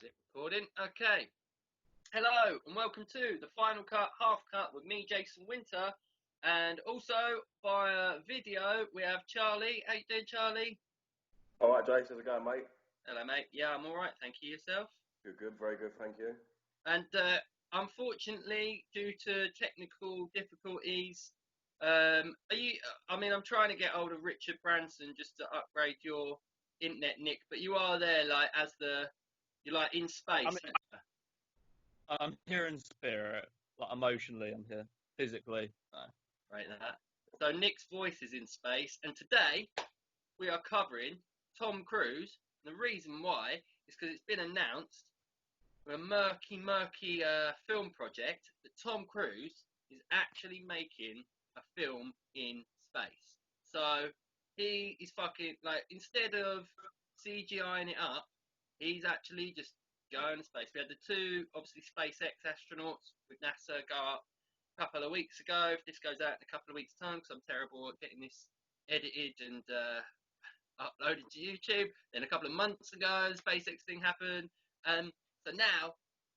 Is it recording? Okay. Hello and welcome to the Final Cut Half Cut with me, Jason Winter, and also via video we have Charlie. How you doing, Charlie? All right, Jason, how's it going, mate? Hello, mate. Yeah, I'm all right. Thank you. Yourself? Good, very good, thank you. And unfortunately, due to technical difficulties, I'm trying to get hold of Richard Branson just to upgrade your internet, Nick. But you are there, like you're like in space. I'm here in spirit, like emotionally. I'm here physically. No. Right, that. So Nick's voice is in space, and today we are covering Tom Cruise. And the reason why is because it's been announced a murky film project that Tom Cruise is actually making a film in space. So he is fucking, like, instead of CGIing it up, he's actually just going to space. We had the two, obviously, SpaceX astronauts with NASA go up a couple of weeks ago. If this goes out in a couple of weeks' time, because I'm terrible at getting this edited and uploaded to YouTube. Then a couple of months ago, the SpaceX thing happened. So now,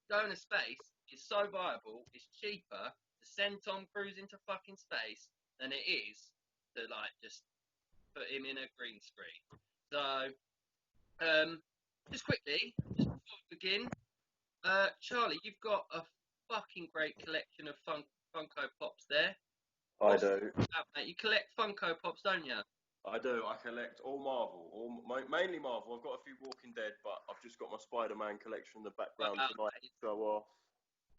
going to space is so viable, it's cheaper to send Tom Cruise into fucking space than it is to, like, just put him in a green screen. So, just quickly, just before we begin, Charlie, you've got a fucking great collection of Funko Pops there. I do. Mate? You collect Funko Pops, don't you? I do. I collect all Marvel, mainly Marvel. I've got a few Walking Dead, but I've just got my Spider-Man collection in the background tonight to show off.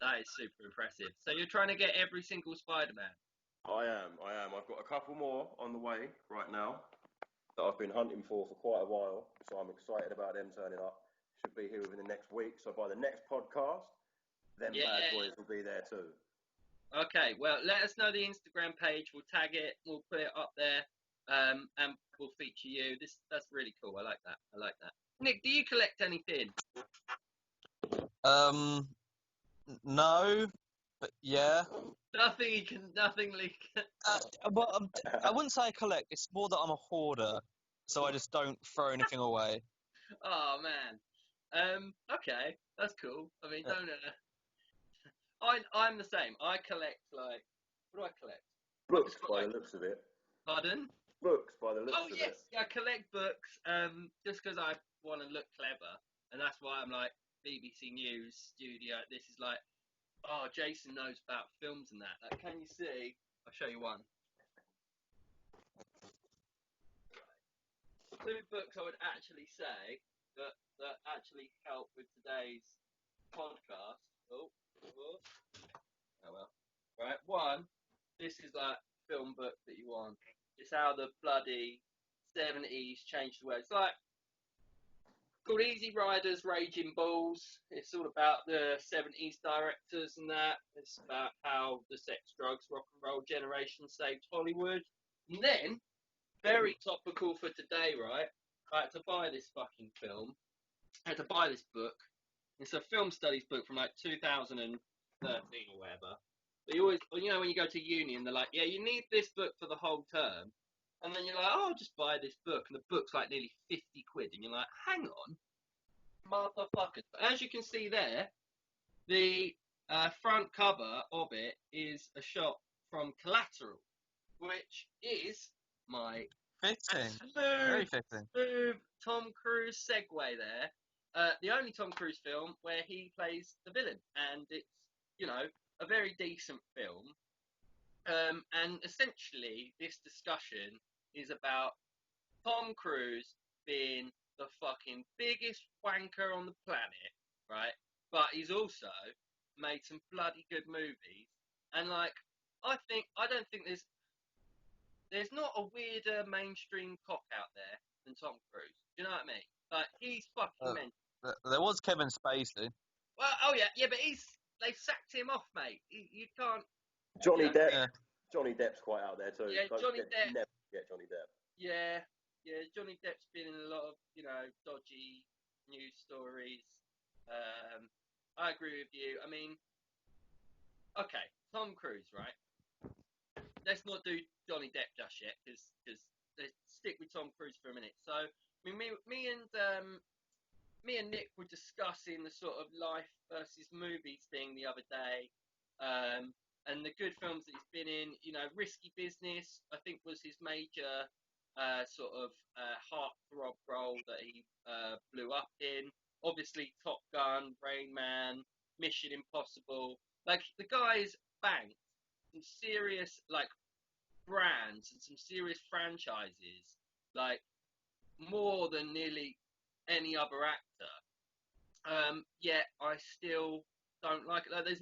That is super impressive. So you're trying to get every single Spider-Man? I am. I've got a couple more on the way right now that I've been hunting for quite a while, so I'm excited about them turning up. Should be here within the next week, so by the next podcast, them bad boys will be there too. Okay, well, let us know the Instagram page. We'll tag it. We'll put it up there, and we'll feature you. That's really cool. I like that. Nick, do you collect anything? No, but yeah. Nothing leak. Well, I wouldn't say I collect. It's more that I'm a hoarder, so I just don't throw anything away. Oh man. Okay, that's cool. I mean, don't. I'm the same. I collect, like, what do I collect? Books, by the looks of it. Pardon? Books, by the looks of it. Oh yes, I collect books. Just because I want to look clever, and that's why I'm like BBC News Studio. This is like, oh, Jason knows about films and that. Like, can you see? I'll show you one. Two books I would actually say that actually help with today's podcast. Oh well. Right, one. This is like film book that you want. It's how the bloody 70s changed the world. It's like called Easy Riders, Raging Bulls. It's all about the 70s directors and that. It's about how the sex, drugs, rock and roll generation saved Hollywood. And then, very topical for today, right? I had to buy this fucking film. I had to buy this book. It's a film studies book from like 2013 or whatever. But you always, when you go to uni and they're like, yeah, you need this book for the whole term. And then you're like, oh, I'll just buy this book. And the book's like nearly 50 quid. And you're like, hang on, motherfuckers. But as you can see there, the front cover of it is a shot from Collateral, which is my Fitting. Very fitting. smooth Tom Cruise segue there. The only Tom Cruise film where he plays the villain. And it's, a very decent film. And essentially, this discussion is about Tom Cruise being the fucking biggest wanker on the planet, right? But he's also made some bloody good movies. And, like, I don't think there's not a weirder mainstream cock out there than Tom Cruise. Do you know what I mean? Like, he's fucking mental. There was Kevin Spacey. Well, oh yeah, but they've sacked him off, mate. You can't. Johnny Depp. Yeah. Johnny Depp's quite out there too. Yeah, Johnny Depp. Never get Johnny Depp. Yeah, Johnny Depp's been in a lot of, dodgy news stories. I agree with you. I mean, okay, Tom Cruise, right? Let's not do Johnny Depp just yet, because let's stick with Tom Cruise for a minute. So, I mean, me and me and Nick were discussing the sort of life versus movies thing the other day, and the good films that he's been in. You know, Risky Business, I think, was his major sort of heartthrob role that he blew up in. Obviously, Top Gun, Rain Man, Mission Impossible. Like the guy's banked some serious like brands and some serious franchises, like more than nearly any other actor. Yet I still don't like it. Like, there's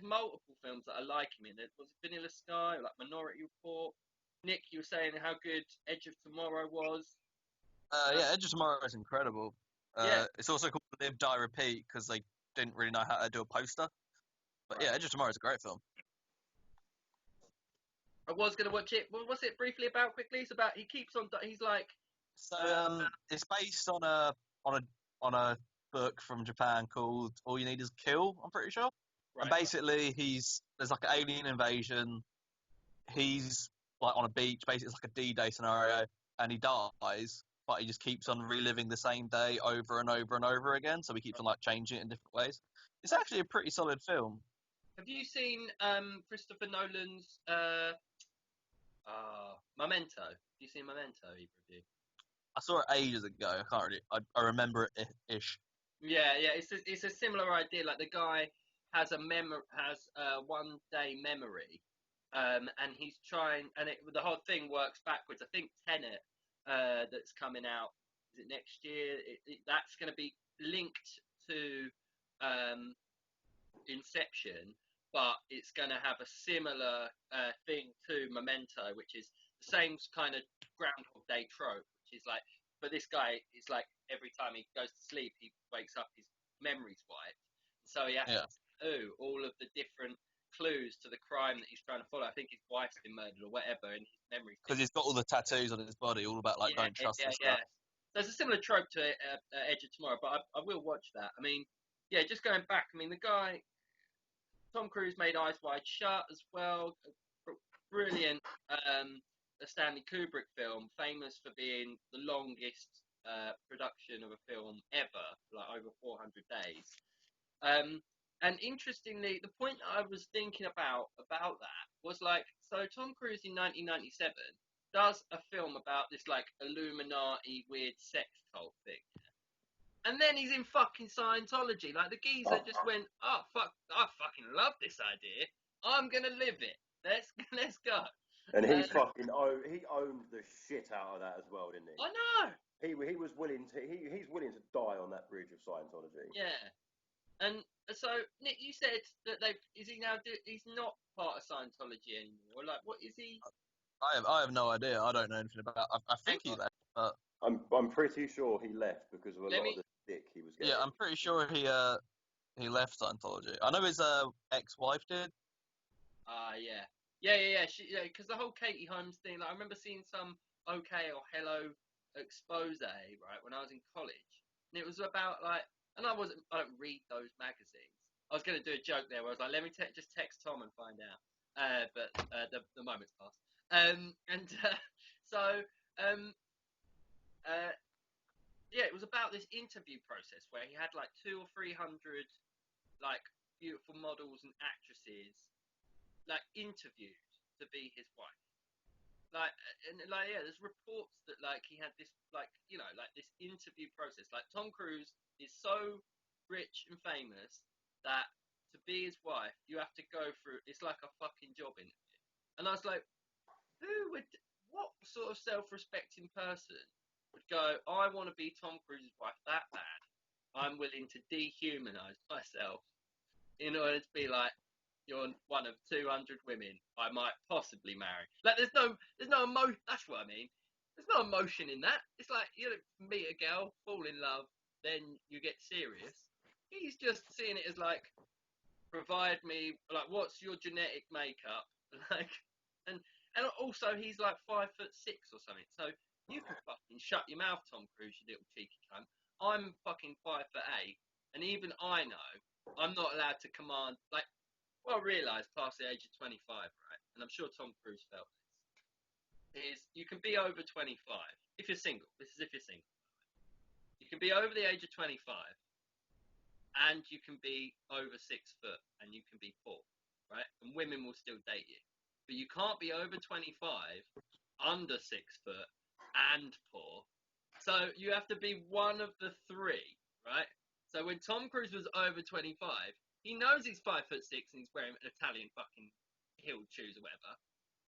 multiple films that I like him in. There was Vanilla Sky, like Minority Report. Nick, you were saying how good Edge of Tomorrow was. Yeah, Edge of Tomorrow is incredible. Yeah, It's also called Live, Die, Repeat because they didn't really know how to do a poster. But right. yeah, Edge of Tomorrow is a great film. I was gonna watch it. What was it briefly about? Quickly, it's about he keeps on. He's like, So uh, it's based on a book from Japan called All You Need Is Kill. I'm pretty sure. And right, basically, there's like an alien invasion. He's like on a beach. Basically, it's like a D-Day scenario, and he dies, but he just keeps on reliving the same day over and over and over again. So he keeps on like changing it in different ways. It's actually a pretty solid film. have you seen Christopher Nolan's Memento? Have you seen Memento? Either of you? I saw it ages ago. I can't really. I remember it ish. Yeah, yeah. It's a similar idea. Like the guy has a 1 day memory, and he's trying, and the whole thing works backwards. I think Tenet, that's coming out, is it next year? That's going to be linked to um, Inception, but it's going to have a similar thing to Memento, which is the same kind of Groundhog Day trope, which is like, but this guy is like every time he goes to sleep, he wakes up, his memory's wiped, so he has Yeah, to all of the different clues to the crime that he's trying to follow. I think his wife's been murdered or whatever, and his memory's because he's got all the tattoos on his body, all about like yeah, don't trust yeah, and yeah. stuff. There's a similar trope to Edge of Tomorrow, but I will watch that. I mean, yeah, just going back. I mean, the guy Tom Cruise made Eyes Wide Shut as well. Brilliant a Stanley Kubrick film, famous for being the longest production of a film ever, like over 400 days. Um, and interestingly, the point I was thinking about that was like, so Tom Cruise in 1997 does a film about this like Illuminati weird sex cult thing, and then he's in fucking Scientology. Like the geezer just went, oh fuck, I fucking love this idea. I'm gonna live it. Let's go. And Uh, he owned the shit out of that as well, didn't he? I know. He was willing to he's willing to die on that bridge of Scientology. Yeah. And so Nick, you said that is he now? He's not part of Scientology anymore. Like, what is he? I have no idea. I don't know anything about. I Hang think he on. left, but I'm pretty sure he left because of a Let lot of me. the dick he was getting. yeah, I'm pretty sure he left Scientology. I know his ex-wife did. Yeah. Yeah. Because the whole Katie Holmes thing. Like, I remember seeing some OK or Hello expose right when I was in college, and it was about like, and I don't read those magazines. I was going to do a joke there where I was like, let me just text Tom and find out. But the moment's passed. And so um, uh, yeah, it was about this interview process where he had like 200 or 300 like beautiful models and actresses like interviewed to be his wife. Like and like yeah, there's reports that like he had this like like this interview process. Like Tom Cruise is so rich and famous that to be his wife you have to go through. It's like a fucking job interview. And I was like, what sort of self-respecting person would go, I want to be Tom Cruise's wife that bad. I'm willing to dehumanize myself in order to be like, you're one of 200 women I might possibly marry. Like, there's no emotion. That's what I mean. There's no emotion in that. It's like you meet a girl, fall in love, then you get serious. He's just seeing it as like, provide me like, what's your genetic makeup, like, and also he's like 5'6" or something. So you can fucking shut your mouth, Tom Cruise, you little cheeky cunt. I'm fucking 5'8", and even I know I'm not allowed to command like. Well, I realised past the age of 25, right? And I'm sure Tom Cruise felt this. Is you can be over 25 if you're single. This is if you're single. You can be over the age of 25, and you can be over 6 foot, and you can be poor, right? And women will still date you. But you can't be over 25, under 6 foot, and poor. So you have to be one of the three, right? So when Tom Cruise was over 25, he knows he's 5'6" and he's wearing Italian fucking heeled shoes or whatever.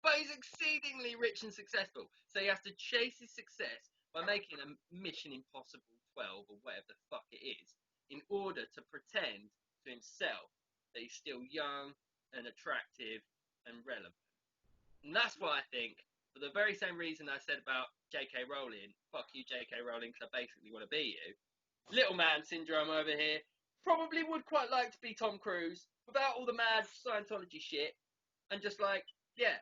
But he's exceedingly rich and successful. So he has to chase his success by making a Mission Impossible 12 or whatever the fuck it is, in order to pretend to himself that he's still young and attractive and relevant. And that's why I think, for the very same reason I said about J.K. Rowling, fuck you, J.K. Rowling, because I basically want to be you. Little man syndrome over here. Probably would quite like to be Tom Cruise without all the mad Scientology shit, and just like, yeah,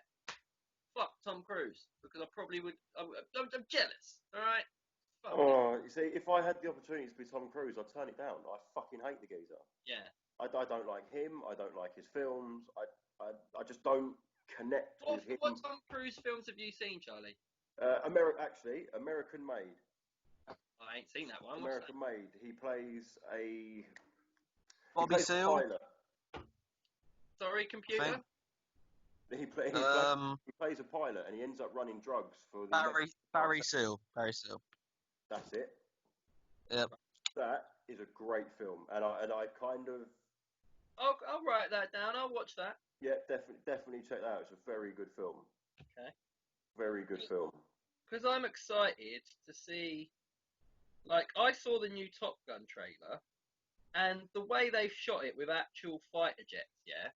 fuck Tom Cruise, because I probably would. I'm jealous. All right. Fuck it. Oh, you see, if I had the opportunity to be Tom Cruise, I'd turn it down. I fucking hate the geezer. Yeah. I don't like him. I don't like his films. I just don't connect with him. What Tom Cruise films have you seen, Charlie? American Made. I ain't seen that one. American Made. He plays a Bobby Seale. pilot. Sorry, computer. He plays a pilot, and he ends up running drugs for the Barry Seal. Barry Seal. That's it. Yep. That is a great film, and I kind of. I'll write that down. I'll watch that. Yeah, definitely check that out. It's a very good film. Okay. Very good film. Because I'm excited to see. Like, I saw the new Top Gun trailer, and the way they've shot it with actual fighter jets, yeah?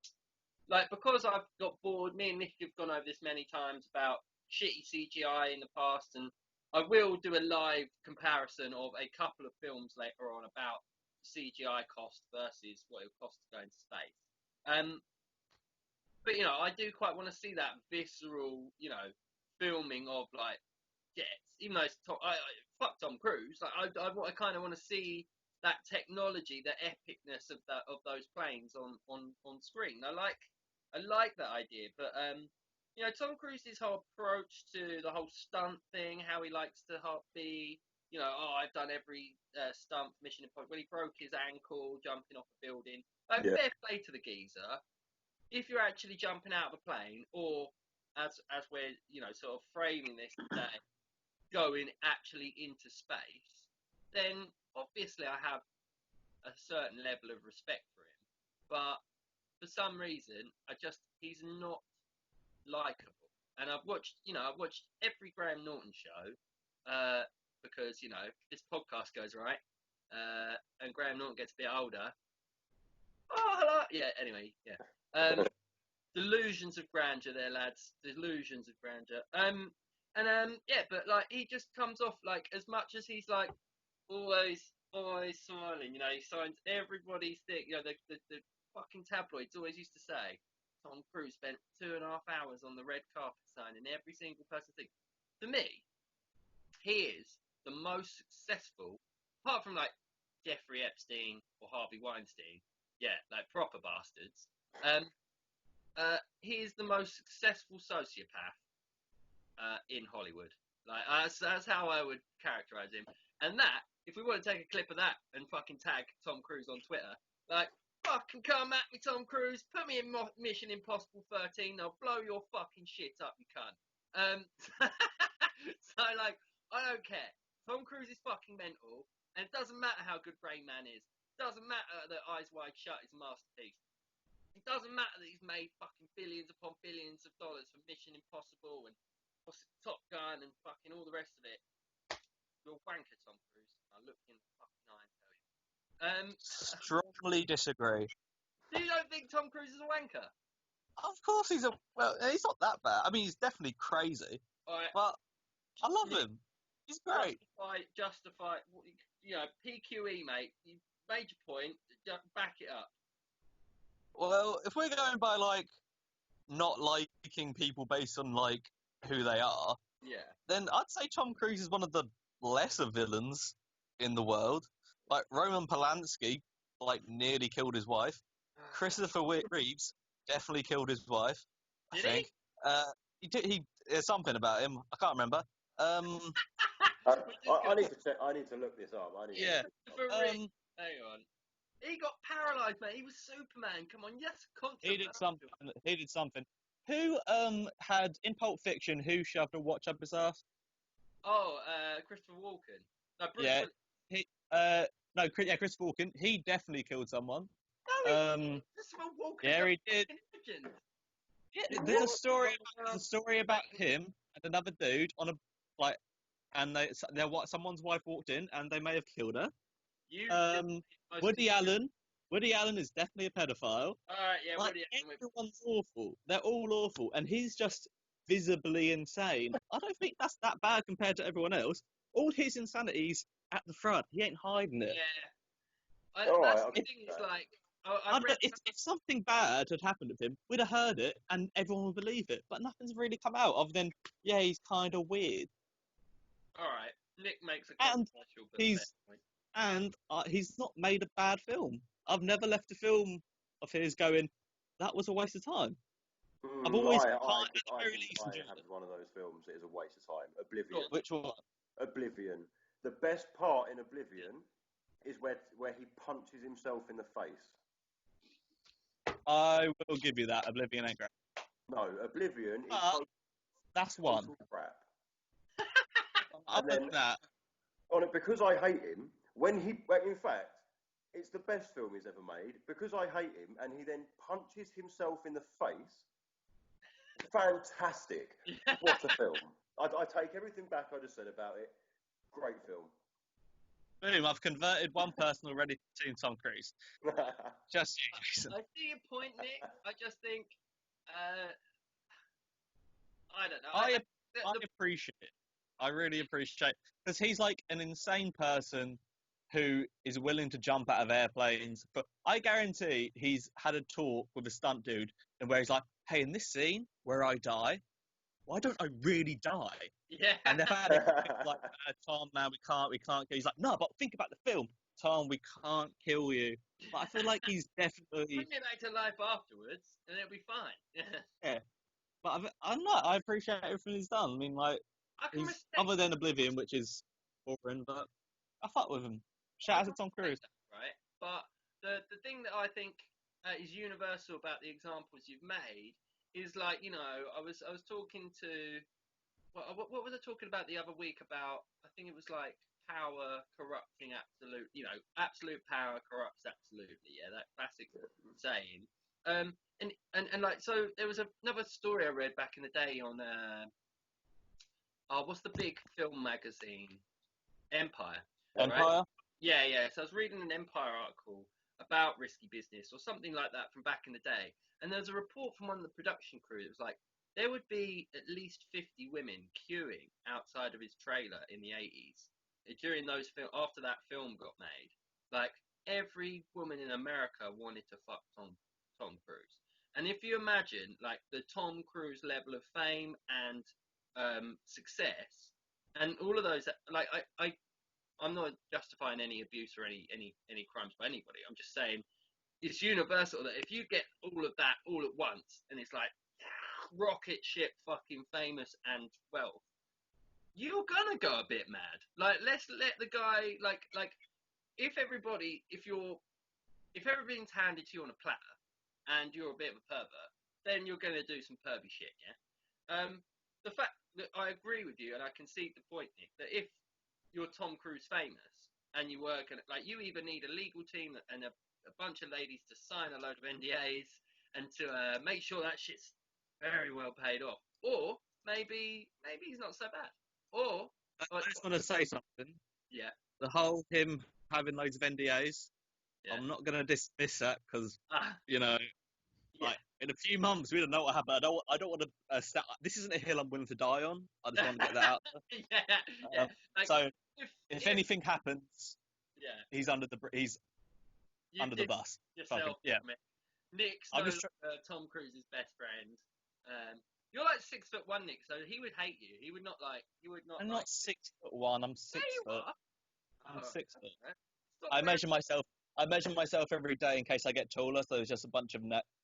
Like, because I've got bored, me and Nick have gone over this many times about shitty CGI in the past, and I will do a live comparison of a couple of films later on about CGI cost versus what it would cost to go into space. But, you know, I do quite want to see that visceral, you know, filming of, like, jets, even though it's fuck Tom Cruise. Like, I kind of want to see that technology, the epicness of those planes on screen. I like that idea, but you know, Tom Cruise's whole approach to the whole stunt thing, how he likes to be, you know, I've done every stunt for Mission Impossible. When he broke his ankle jumping off a building, fair play to the geezer. If you're actually jumping out of a plane, or as we're, you know, sort of framing this today, going actually into space, then obviously I have a certain level of respect for him. But for some reason, he's not likable. And I've watched every Graham Norton show, because, you know, this podcast goes right, and Graham Norton gets a bit older. Oh, hello. Yeah, anyway, yeah. Delusions of grandeur there, lads. Delusions of grandeur. Yeah, but, like, he just comes off, like, as much as he's, like, always smiling, you know, he signs everybody's thing. You know, the fucking tabloids always used to say, Tom Cruise spent 2.5 hours on the red carpet signing every single person's thing. For me, he is the most successful, apart from, like, Jeffrey Epstein or Harvey Weinstein, yeah, like, proper bastards, he is the most successful sociopath in Hollywood. Like, that's how I would characterize him. And that, if we want to take a clip of that and fucking tag Tom Cruise on Twitter, like, fucking come at me, Tom Cruise, put me in Mission Impossible 13, I'll blow your fucking shit up, you cunt. So, like, I don't care. Tom Cruise is fucking mental, and it doesn't matter how good Rain Man is. It doesn't matter that Eyes Wide Shut is a masterpiece. It doesn't matter that he's made fucking billions upon billions of dollars for Mission Impossible and Top Gun and fucking all the rest of it. You're a wanker, Tom Cruise. I'll look you in the fucking eye and tell you. Strongly disagree. So you don't think Tom Cruise is a wanker? Of course he's not that bad. I mean, he's definitely crazy. All right. But I love him. He's great. Justify, you know, PQE, mate. You made your point. Back it up. Well, if we're going by, like, not liking people based on, like, who they are, yeah, then I'd say Tom Cruise is one of the lesser villains in the world. Like, Roman Polanski, like, nearly killed his wife. Christopher Reeves definitely killed his wife, I think. He there's something about him. I can't remember. I need to check. I need to look this up. Yeah. Hang on. He got paralysed, mate. He was Superman. Come on, yes, He did something. He did something. Who had in Pulp Fiction? Who shoved a watch up his ass? Oh, Christopher Walken. No, Bruce Yeah. Willis. Christopher Walken. He definitely killed someone. No, Christopher Walken. Yeah, he did. Legend. Yeah, there's a story about him and another dude on a and someone's wife walked in and they may have killed her. Woody Allen is definitely a pedophile. Alright, yeah, Like, Woody Allen. everyone's awful. They're all awful, and he's just visibly insane. I don't think that's that bad compared to everyone else. All his insanity's at the front. He ain't hiding it. Yeah. That's the thing. It's like if something bad had happened to him, we'd have heard it, and everyone would believe it. But nothing's really come out other than he's kind of weird. All right, Nick makes a controversial, but he's not made a bad film. I've never left a film of his going, that was a waste of time. I've always I have one of those films that is a waste of time. Oblivion. Which one? Oblivion. The best part in Oblivion is where he punches himself in the face. I will give you that. Oblivion ain't great. No, Oblivion is that's one. Crap. Other than that, because I hate him, in fact, it's the best film he's ever made. Because I hate him, and he then punches himself in the face. Fantastic! What a film! I take everything back I just said about it. Great film. Boom! I've converted one person already to Tom Cruise. Just you, Jason. I see your point, Nick. I just think, I don't know. I appreciate it. I really appreciate it. Because he's like an insane person who is willing to jump out of airplanes. But I guarantee he's had a talk with a stunt dude and where he's like, hey, in this scene where I die, why don't I really die? Yeah. And they've had it like, Tom, man, we can't kill. He's like, no, but think about the film. Tom, we can't kill you. But I feel like he's definitely... Bring it back to life afterwards and it'll be fine. Yeah. But I'm not. I appreciate everything he's done. I mean, like, other than Oblivion, which is boring, but I fuck with him. Shout out to Tom Cruise. Right, but the thing that I think is universal about the examples you've made is like, I was talking to what was I talking about the other week about? I think it was like power corrupting absolute. Absolute power corrupts absolutely. Yeah, that classic saying. And like, so there was another story I read back in the day on what's the big film magazine? Empire. Empire? Right? Yeah. So I was reading an Empire article about risky business or something like that from back in the day. And there was a report from one of the production crew that was like, there would be at least 50 women queuing outside of his trailer in the 80s during those after that film got made. Like, every woman in America wanted to fuck Tom Cruise. And if you imagine, like, the Tom Cruise level of fame and success, and all of those, like, I'm not justifying any abuse or any crimes by anybody. I'm just saying it's universal that if you get all of that all at once, and it's like rocket ship fucking famous and wealth, you're gonna go a bit mad. Like, let's let the guy like if everything's handed to you on a platter and you're a bit of a pervert, then you're gonna do some pervy shit, yeah. The fact that I agree with you, and I concede the point, Nick, that if you're Tom Cruise famous and you work at, like, you either need a legal team and a bunch of ladies to sign a load of NDAs and to make sure that shit's very well paid off, or maybe he's not so bad. Or I just want to say something. Yeah. The whole him having loads of NDAs. Yeah. I'm not going to dismiss that because like, in a few months we don't know what happened. I don't want to start. This isn't a hill I'm willing to die on. I just want to get that out there. Yeah. Like, so if anything happens, he's under the the bus. Yourself, yeah. Nick's Tom Cruise's best friend. You're like 6'1", Nick, so he would hate you. He would not like. I'm not 6'1". I'm 6 foot. I'm 6 foot. I measure myself every day in case I get taller. So there's just a bunch of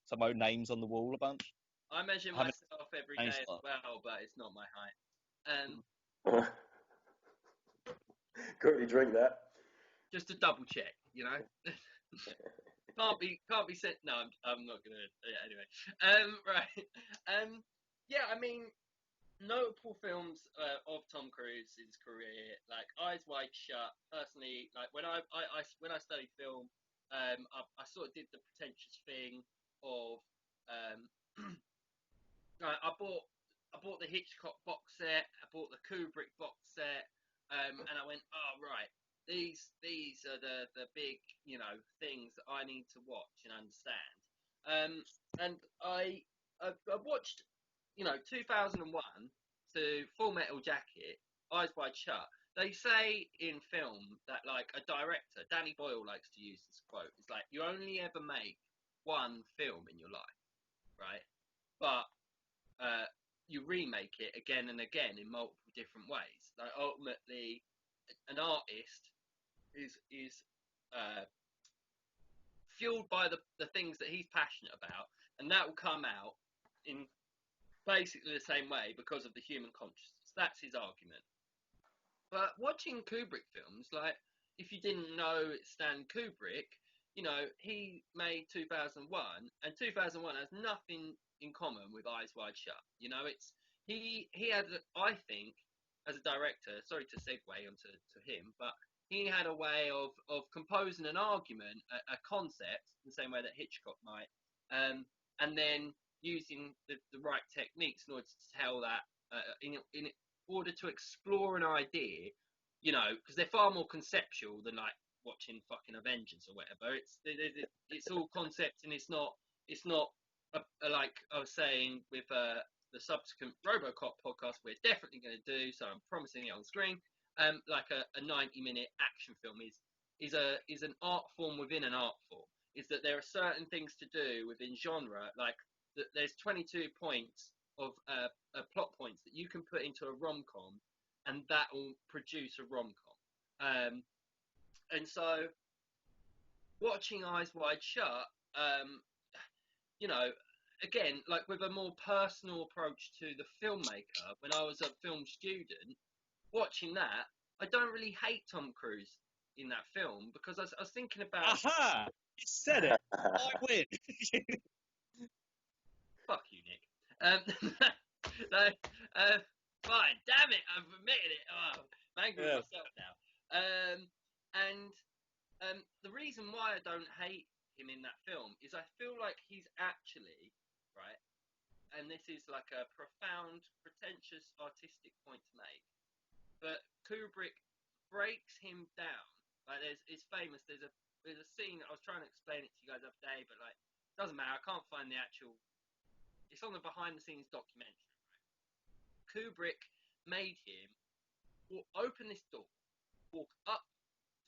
some old names on the wall, a bunch. I measure myself every day as well, but it's not my height. Quickly drink that. Just to double check, you know. can't be sent. No, I'm not gonna. Yeah, anyway. Right. Yeah, I mean, notable films of Tom Cruise's career, like Eyes Wide Shut. Personally, like when when I studied film, I sort of did the pretentious thing of I bought the Hitchcock box set, I bought the Kubrick box set, and I went, oh right, these are the big things that I need to watch and understand. And I watched 2001 to Full Metal Jacket, Eyes Wide Shut. They say in film that like a director, Danny Boyle likes to use this quote. It's like you only ever make one film in your life, right? But you remake it again and again in multiple different ways. Like ultimately, an artist is fueled by the things that he's passionate about, and that will come out in basically the same way because of the human consciousness. That's his argument. But watching Kubrick films, like if you didn't know Stan Kubrick, he made 2001, and 2001 has nothing in common with Eyes Wide Shut. It's he had, I think, as a director. Sorry to segue onto him, but he had a way of composing an argument, a concept, in the same way that Hitchcock might, and then using the right techniques in order to tell that in order to explore an idea, because they're far more conceptual than like watching fucking Avengers or whatever. It's all concept, and it's not like I was saying with the subsequent RoboCop podcast we're definitely going to do. So I'm promising it on screen. Like a 90-minute action film is an art form within an art form. Is that there are certain things to do within genre, like there's 22 points of plot points that you can put into a rom-com, and that will produce a rom-com. And so, watching Eyes Wide Shut, again, like with a more personal approach to the filmmaker, when I was a film student, watching that, I don't really hate Tom Cruise in that film because I was thinking about. Aha! You said it. I win. Fuck you, Nick. Fine, damn it, I've admitted it. Oh, I'm angry with myself now. And the reason why I don't hate him in that film is I feel like he's actually, right, and this is like a profound, pretentious, artistic point to make, but Kubrick breaks him down. Like it's famous. There's a scene, I was trying to explain it to you guys the other day, but like it doesn't matter. I can't find the actual. It's on the behind the scenes documentary. Right? Kubrick made him open this door, walk up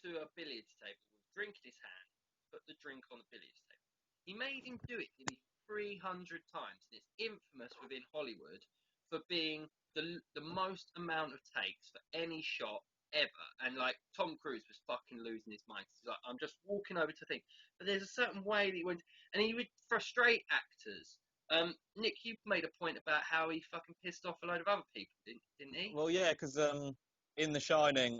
to a billiards table with a drink in his hand, put the drink on the billiards table. He made him do it nearly 300 times, and it's infamous within Hollywood for being the most amount of takes for any shot ever. And like Tom Cruise was fucking losing his mind. He's like, I'm just walking over to think, but there's a certain way that he went, and he would frustrate actors. Nick, you made a point about how he fucking pissed off a load of other people, didn't he? Well, yeah, because in The Shining,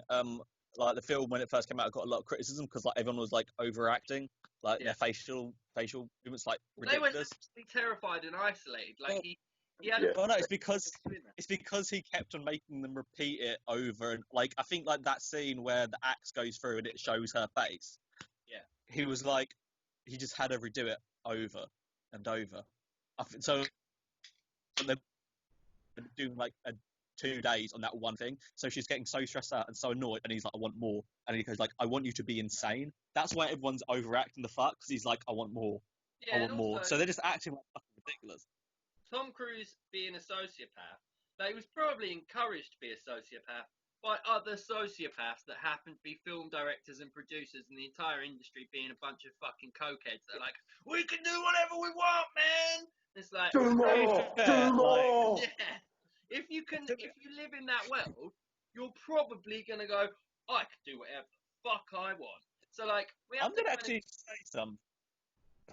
like the film when it first came out, it got a lot of criticism because like everyone was like overacting, like their facial movements, like ridiculous. They went absolutely terrified and isolated. Like he had. Well, no, it's because he kept on making them repeat it over, and like I think like that scene where the axe goes through and it shows her face. Yeah. He was like, he just had her redo it over and over. So they're doing like 2 days on that one thing. So she's getting so stressed out and so annoyed, and he's like, I want more. And he goes like, I want you to be insane. That's why everyone's overacting the fuck, because he's like, I want more. Yeah, I want more. So they're just acting like fucking ridiculous. Tom Cruise being a sociopath, but he was probably encouraged to be a sociopath by other sociopaths that happen to be film directors and producers, and the entire industry being a bunch of fucking cokeheads that are like, we can do whatever we want, man. It's like, do more. Yeah. If you live in that world, you're probably gonna go, I can do whatever the fuck I want. So like, I'm gonna actually say something.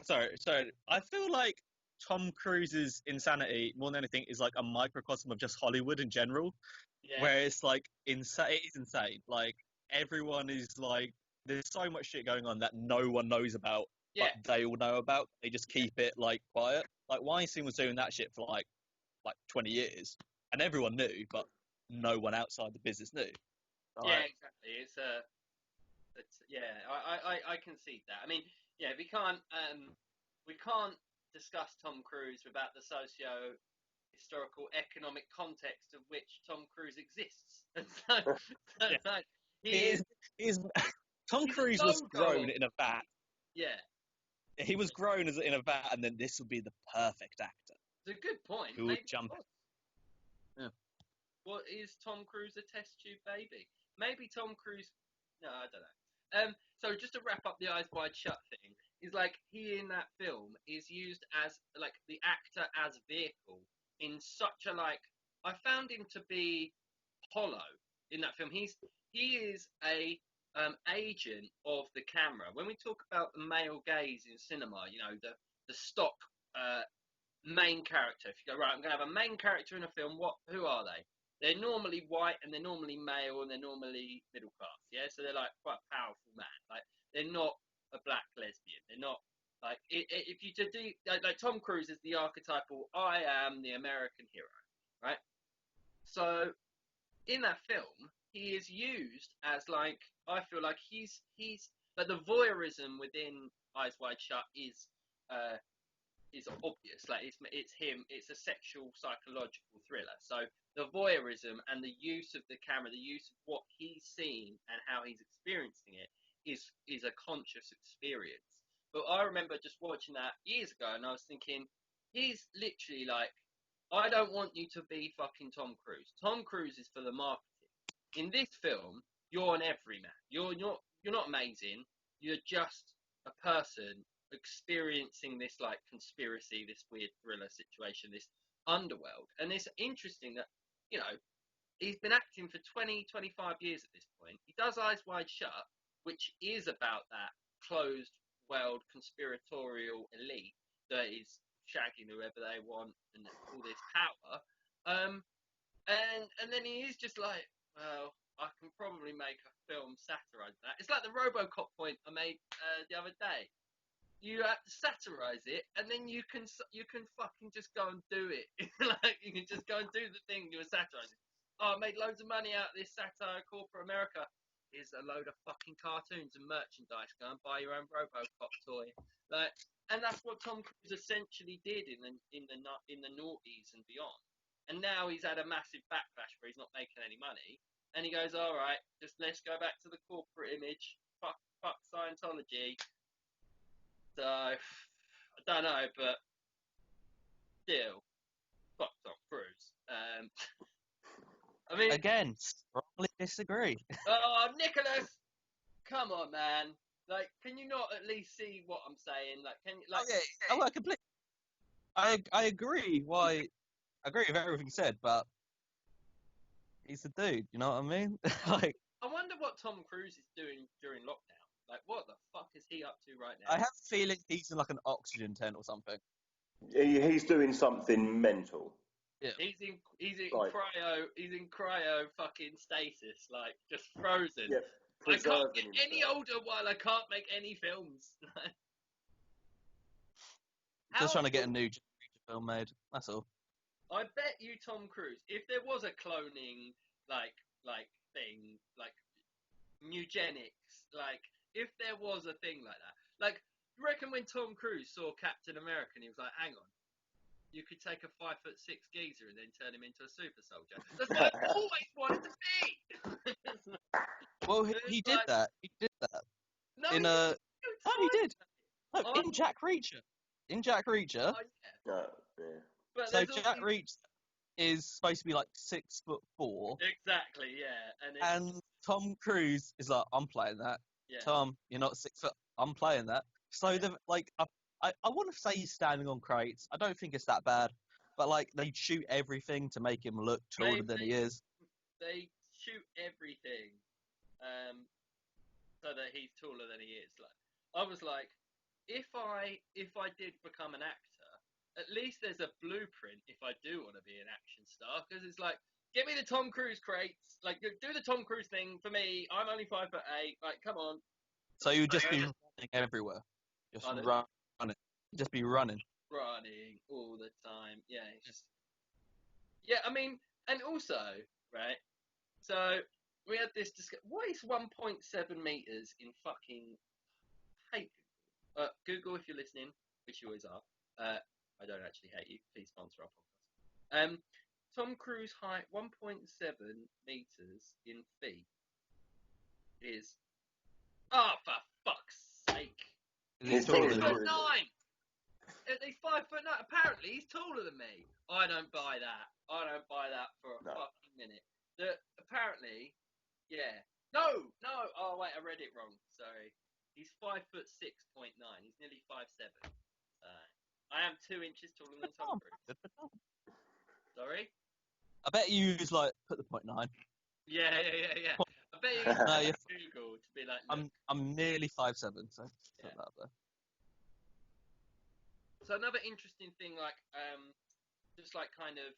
Sorry. I feel like Tom Cruise's insanity, more than anything, is like a microcosm of just Hollywood in general. Yeah. Where it's like it is insane. Like everyone is like, there's so much shit going on that no one knows about, Yeah. but they all know about. They just keep it like quiet. Like Weinstein was doing that shit for like 20 years, and everyone knew, but no one outside the business knew. Yeah, exactly. I can see that. I mean, yeah, we can't discuss Tom Cruise without the historical economic context of which Tom Cruise exists. And Yeah. like, Tom he's Cruise a was logo grown of- in a vat. Yeah, He was grown in a vat, and then this would be the perfect actor it's a good point. who would Maybe jump. What is Tom Cruise a test tube baby? Maybe Tom Cruise. No, I don't know. So just to wrap up the Eyes Wide Shut thing, is like he in that film is used as like the actor as vehicle in such a like. I found him to be hollow in that film. He is a agent of the camera. When we talk about the male gaze in cinema, you know the stock main character. If you go right, I'm going to have a main character in a film. Who are they? They're normally white and they're normally male and they're normally middle class. Yeah, so they're like quite a powerful man. Like they're not a black lesbian. They're not like if you to do like Tom Cruise is the archetypal. I am the American hero, right? So in that film, he is used as like I feel like he's but the voyeurism within Eyes Wide Shut is obvious. Like it's him. It's a sexual psychological thriller. So the voyeurism and the use of the camera, the use of what he's seen and how he's experiencing it is a conscious experience. But I remember just watching that years ago, and I was thinking, he's literally like, I don't want you to be fucking Tom Cruise. Tom Cruise is for the marketing. In this film, you're an everyman. You're not amazing. You're just a person experiencing this like conspiracy, this weird thriller situation, this underworld. And it's interesting that, you know, he's been acting for 20, 25 years at this point. He does Eyes Wide Shut, which is about that closed world conspiratorial elite that is shagging whoever they want and all this power. And then he is just like, well, I can probably make a film satirising that. It's like the RoboCop point I made the other day. You have to satirize it, and then you can fucking just go and do it. Like you can just go and do the thing you were satirizing. Oh, I made loads of money out of this satire corporate America. Here's a load of fucking cartoons and merchandise. Go and buy your own RoboCop toy. Like, and that's what Tom Cruise essentially did in the noughties and beyond. And now he's had a massive backlash where he's not making any money. And he goes, all right, just let's go back to the corporate image. Fuck Scientology. So, I don't know, but still, fuck Tom Cruise. I mean, Again, strongly disagree. oh, Nicholas, come on, man. Like, can you not at least see what I'm saying? Like, can you, like, I completely. I agree. I agree with everything said, but he's a dude. You know what I mean? Like, I wonder what Tom Cruise is doing during lockdown. Like, what the fuck is he up to right now? I have a feeling he's in like an oxygen tent or something. He's doing something mental. Yeah. He's in Like- cryo fucking stasis, like just frozen. Yeah, I can't preserving get any himself. older while I can't make any films. Just trying to get a new creature film made. That's all. I bet you Tom Cruise, if there was a cloning like thing, like eugenics, like if there was a thing like that, like you reckon when Tom Cruise saw Captain America and he was like, hang on, you could take a 5'6" geezer and then turn him into a super soldier. That's what I always wanted to be. Well, he did like- that. He did that No, in he a. didn't. No, he did. No, Oh, in Jack Reacher. In Jack Reacher. Oh, yeah. No, yeah. But So there's all Jack these- Reacher is supposed to be like 6'4", Exactly, yeah. And, and Tom Cruise is like, I'm playing that. yeah. Tom, you're not 6 foot. I'm playing that. So the like, I want to say he's standing on crates. I don't think it's that bad, but like they shoot everything to make him look taller than he is. They shoot everything, so that he's taller than he is. Like, I was like, if I did become an actor, at least there's a blueprint if I do want to be an action star, because it's like Give me the Tom Cruise crates. Like, do the Tom Cruise thing for me. I'm only 5'8". Like, come on. So you would just be running everywhere, just running, just be running. Running all the time. Yeah, it's just. Yeah, I mean, and also, right. So we had this discussion. What is 1.7 meters in fucking? Hate Google. Google, if you're listening, which you always are. I don't actually hate you. Please sponsor our podcast. Tom Cruise height 1.7 meters in feet is. Oh, for fuck's sake! He's taller taller than than you. 5'9". He's 5'9". Apparently, he's taller than me. I don't buy that. I don't buy that for a fucking minute. Apparently, yeah. No. Oh wait, I read it wrong. Sorry. He's 5'6.9". He's nearly 5'7". I am 2 inches taller than Tom Cruise. Sorry. I bet you use like put the 0.9. Yeah. I bet you No, you're Google to be like. Look. I'm nearly 5'7", so Yeah. put that there. So another interesting thing, like just like kind of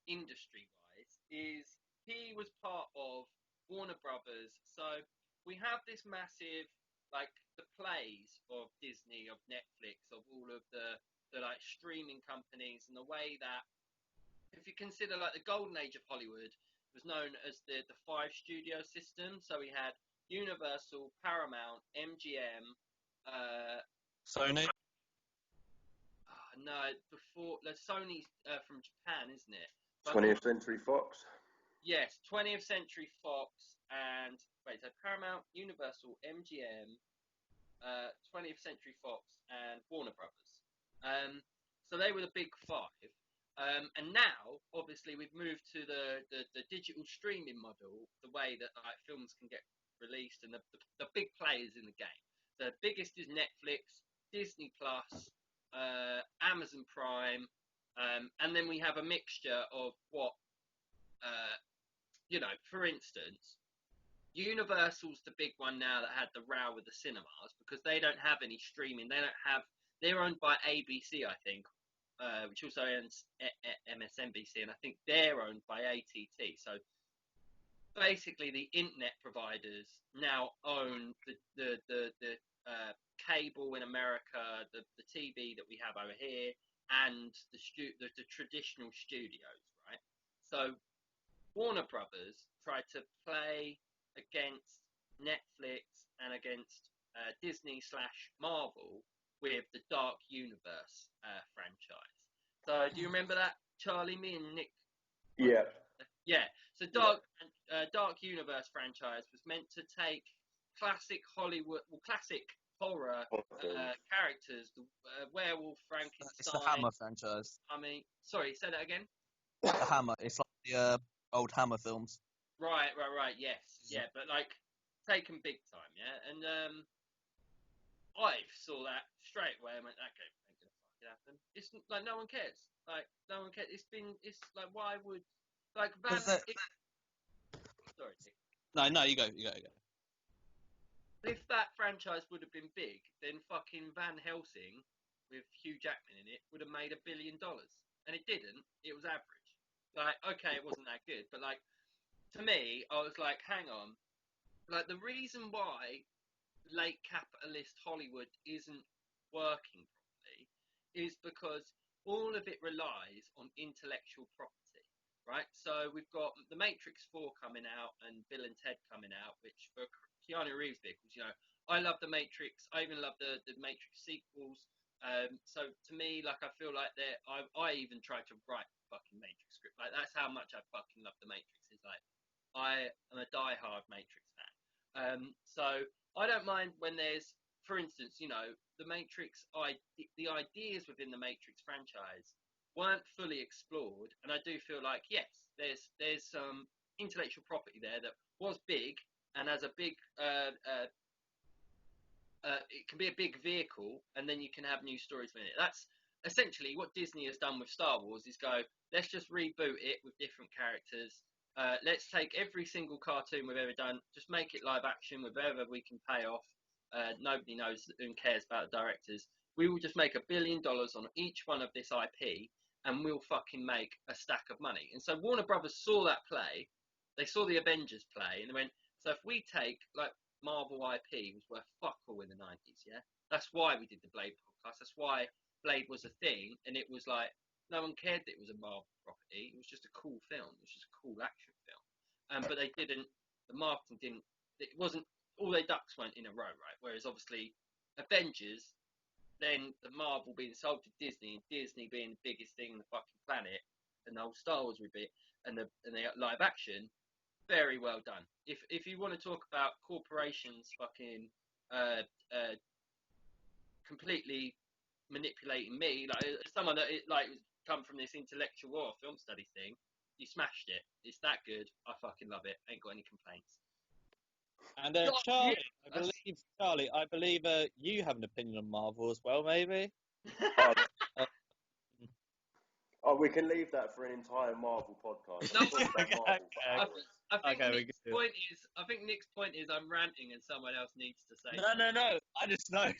industry-wise, is he was part of Warner Brothers. So we have this massive, like the plays of Disney, of Netflix, of all of the like streaming companies, and the way that, if you consider like the golden age of Hollywood, was known as the 5 studio system. So we had Universal, Paramount, MGM. Sony. No, before Sony's from Japan, isn't it? 20th Century Fox. Yes, 20th Century Fox and so Paramount, Universal, MGM, 20th Century Fox, and Warner Brothers. So they were the big 5. And now, obviously, we've moved to the digital streaming model, the way that like films can get released, and the big players in the game. The biggest is Netflix, Disney Plus, Amazon Prime, and then we have a mixture of what, for instance, Universal's the big one now that had the row with the cinemas because they don't have any streaming. They're owned by ABC, I think, which also owns MSNBC, and I think they're owned by AT&T. So basically, the internet providers now own the cable in America, the TV that we have over here, and the traditional studios, right? So Warner Brothers tried to play against Netflix and against Disney/Marvel with the Dark Universe franchise. So do you remember that, Charlie? Me and Nick. Yeah. Yeah. So Dark Universe franchise was meant to take classic horror characters, the werewolf, Frankenstein. It's the Hammer franchise. I mean, sorry, say that again. The Hammer. It's like the old Hammer films. Right. Yes, yeah, but like taken big time, yeah. And I saw that straight away. I went, okay, ain't gonna fucking happen. It's like no one cares. Like no one cares. It's like why would like Van? Sorry, Nick. No, you go. If that franchise would have been big, then fucking Van Helsing with Hugh Jackman in it would have made $1 billion, and it didn't. It was average. Like, okay, it wasn't that good, but like to me, I was like, hang on. Like the reason why late capitalist Hollywood isn't working properly is because all of it relies on intellectual property, right? So we've got The Matrix 4 coming out and Bill and Ted coming out, which for Keanu Reeves vehicles, I love The Matrix. I even love the Matrix sequels. So to me, like, I feel like I even tried to write fucking Matrix script. Like, that's how much I fucking love The Matrix. Is like, I am a diehard Matrix fan. So I don't mind when there's, for instance, the Matrix, the ideas within the Matrix franchise weren't fully explored, and I do feel like, yes, there's some intellectual property there that was big, and as a big, it can be a big vehicle, and then you can have new stories within it. That's essentially what Disney has done with Star Wars, is go, let's just reboot it with different characters. Let's take every single cartoon we've ever done, just make it live action with whatever we can pay off. Nobody knows and cares about the directors. We will just make $1 billion on each one of this IP, and we'll fucking make a stack of money. And so Warner Brothers saw that play, they saw the Avengers play, and they went, so if we take, like, Marvel IP was worth fuck all in the 90s, yeah? That's why we did the Blade podcast. That's why Blade was a thing, and it was like, no one cared that it was a Marvel property. It was just a cool film. It was just a cool action film. But they didn't, the marketing didn't, it wasn't, all their ducks weren't in a row, right? Whereas obviously Avengers, then the Marvel being sold to Disney, and Disney being the biggest thing on the fucking planet, and the whole Star Wars rebit, and the live action, very well done. If you want to talk about corporations fucking completely manipulating me, like someone that come from this intellectual war film study thing, you smashed it. It's that good. I fucking love it. Ain't got any complaints. And Charley, I believe you have an opinion on Marvel as well, maybe. We can leave that for an entire Marvel podcast. No, I think Nick's point is I'm ranting and someone else needs to say. No. I just know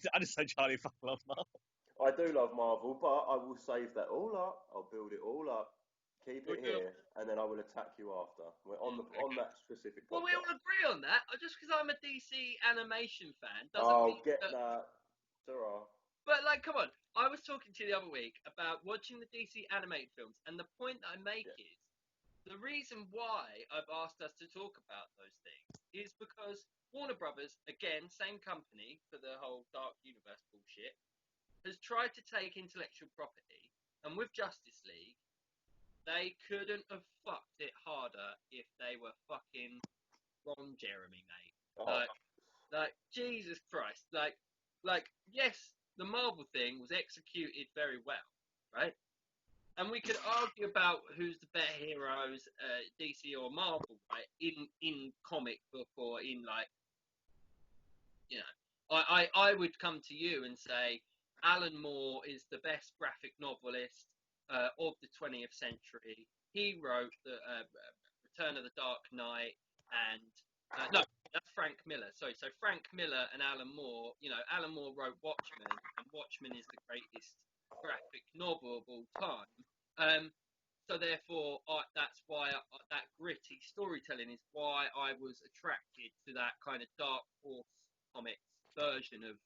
Charley fucking loves Marvel. I do love Marvel, but I will save that all up. I'll build it all up, keep it here, and then I will attack you after. We're on that specific podcast. Well, we all agree on that. Just because I'm a DC animation fan doesn't mean that. Sarah. But, like, come on. I was talking to you the other week about watching the DC animated films, and the point that I make is the reason why I've asked us to talk about those things is because Warner Brothers, again, same company for the whole Dark Universe bullshit, has tried to take intellectual property, and with Justice League, they couldn't have fucked it harder if they were fucking Ron Jeremy, mate. Like, Jesus Christ. Like, yes, the Marvel thing was executed very well, right? And we could argue about who's the better heroes, DC or Marvel, right? In comic book or in, like, you know, I would come to you and say Alan Moore is the best graphic novelist of the 20th century. He wrote the Return of the Dark Knight, and no, that's Frank Miller. Sorry, so Frank Miller and Alan Moore. You know, Alan Moore wrote Watchmen, and Watchmen is the greatest graphic novel of all time. So therefore, that's why that gritty storytelling is why I was attracted to that kind of Dark Horse comics version of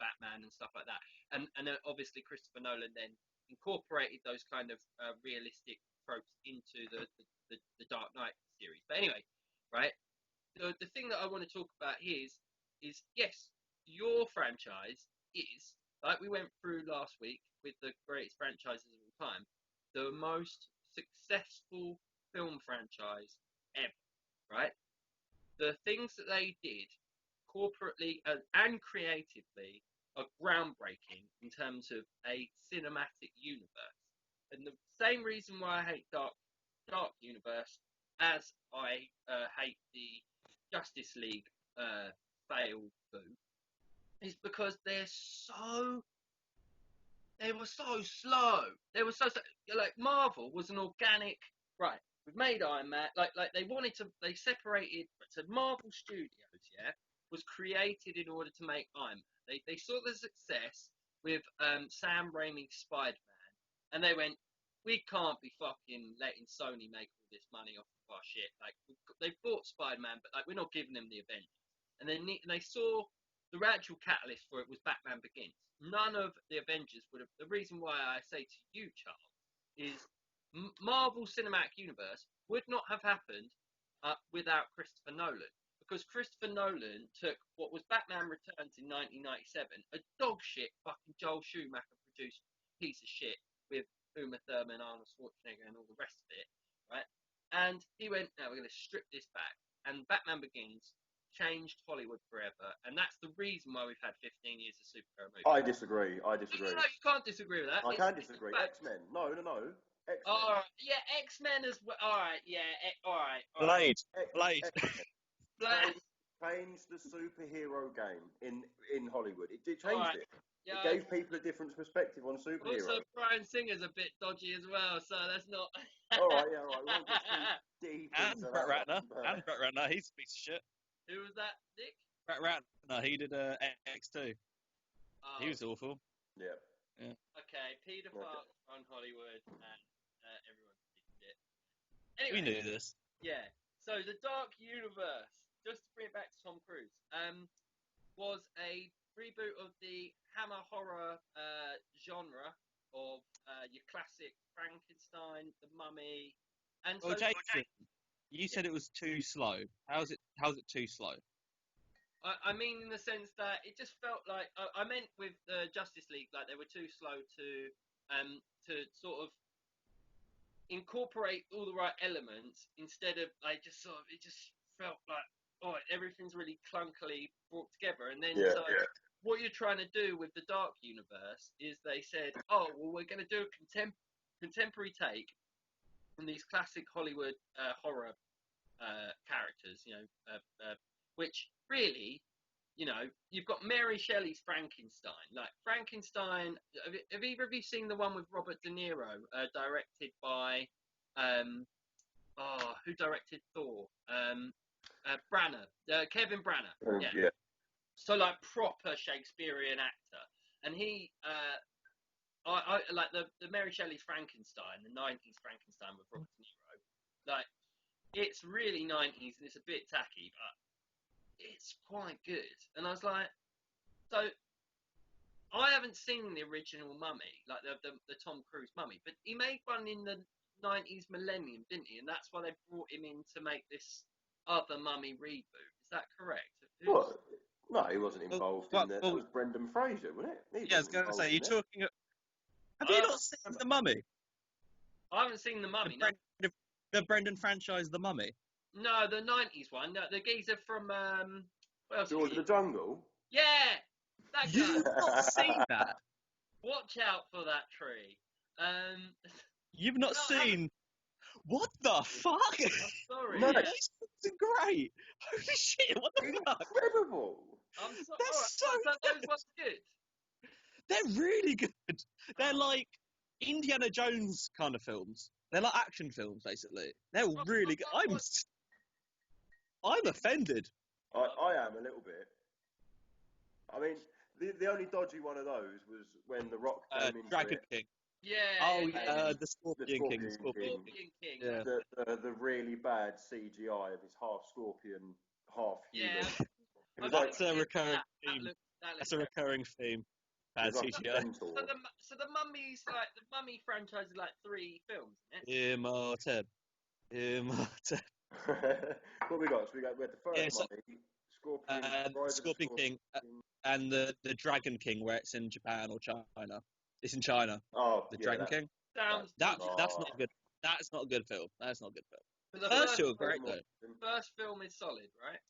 Batman and stuff like that. And obviously Christopher Nolan then incorporated those kind of realistic tropes into the Dark Knight series. But anyway, right, the thing that I want to talk about here is yes, your franchise is, like we went through last week with the greatest franchises of all time, the most successful film franchise ever, right? The things that they did corporately and creatively are groundbreaking in terms of a cinematic universe. And the same reason why I hate Dark Universe as I hate the Justice League fail boo is because they were so slow. They were so like Marvel was an organic, right? We've made Iron Man. Like they separated. So Marvel Studios, yeah, was created in order to make Iron Man. They saw the success with Sam Raimi's Spider-Man, and they went, we can't be fucking letting Sony make all this money off of our shit. Like, they bought Spider-Man, but like we're not giving them the Avengers. And then they saw the actual catalyst for it was Batman Begins. None of the Avengers would have. The reason why I say to you, Charles, is Marvel Cinematic Universe would not have happened without Christopher Nolan. Because Christopher Nolan took what was Batman Returns in 1997, a dog shit fucking Joel Schumacher produced piece of shit with Uma Thurman, Arnold Schwarzenegger, and all the rest of it, right? And he went, no, we're going to strip this back. And Batman Begins changed Hollywood forever, and that's the reason why we've had 15 years of superhero movies. I disagree. No, you can't disagree with that. I can disagree. X-Men. No. X-Men. All right, yeah, X-Men as well. All right, yeah, all right. Blade. Changed the superhero game in Hollywood. It changed it. Yeah, it gave people a different perspective on superheroes. Also, Bryan Singer's a bit dodgy as well, so that's not. all right. We won't get too deep into Brett that. Ratner. And Brett Ratner, he's a piece of shit. Who was that, Nick? Brett Ratner, he did X2. He was awful. Yeah. Okay, Peter Falk on Hollywood, and everyone's it. We Anyway, knew this. yeah. So the Dark Universe, just to bring it back to Tom Cruise, was a reboot of the Hammer horror genre of your classic Frankenstein, The Mummy, and Well, Jason, you said it was too slow. How's it too slow? I mean, in the sense that it just felt like I meant with Justice League, like they were too slow to sort of incorporate all the right elements instead of like just sort of it just felt like everything's really clunkily brought together, and then what you're trying to do with the Dark Universe is they said, oh well, we're going to do a contemporary take on these classic Hollywood horror characters, which really, you've got Mary Shelley's Frankenstein. Like Frankenstein, have either of you seen the one with Robert De Niro, directed by, who directed Thor? Branagh, Kevin Branagh. Yeah. So like proper Shakespearean actor, and he, I like the Mary Shelley's Frankenstein, the '90s Frankenstein with Robert De Niro. Like it's really '90s and it's a bit tacky, but it's quite good. And I was like, so I haven't seen the original Mummy, like the Tom Cruise Mummy, but he made one in the '90s millennium, didn't he? And that's why they brought him in to make this other Mummy reboot. Is that correct? What? No, he wasn't involved in that. That was Brendan Fraser, wasn't it? I was going to say, you're talking. Have you not seen The Mummy? I haven't seen The Mummy. The Brendan franchise, The Mummy. No, the '90s one. No, the geezer from what else? George of the Jungle. Yeah, that guy. You've not seen that. Watch out for that tree. You've not seen. What the fuck? I'm sorry. No, It's great. Holy shit! What the fuck? Incredible. I'm sorry. That's Those ones good. They're really good. They're like Indiana Jones kind of films. They're like action films, basically. They're really good. I'm offended. I am a little bit. I mean, the only dodgy one of those was when The Rock came into Dragon it. King. Yeah. The Scorpion King. Scorpion King. Yeah. The really bad CGI of his half scorpion, half human. Yeah. That's a recurring theme. That's a recurring theme. Bad CGI. So the Mummy's like the Mummy franchise is like 3 films, isn't it? Immortal. What we got? So we had the first Mummy, Scorpion King, and the Dragon King, where it's in Japan or China. It's in China. Oh, the Dragon King. That's not good. That's not a good film. That's not a good film. The first 2 are great though. First film is solid, right?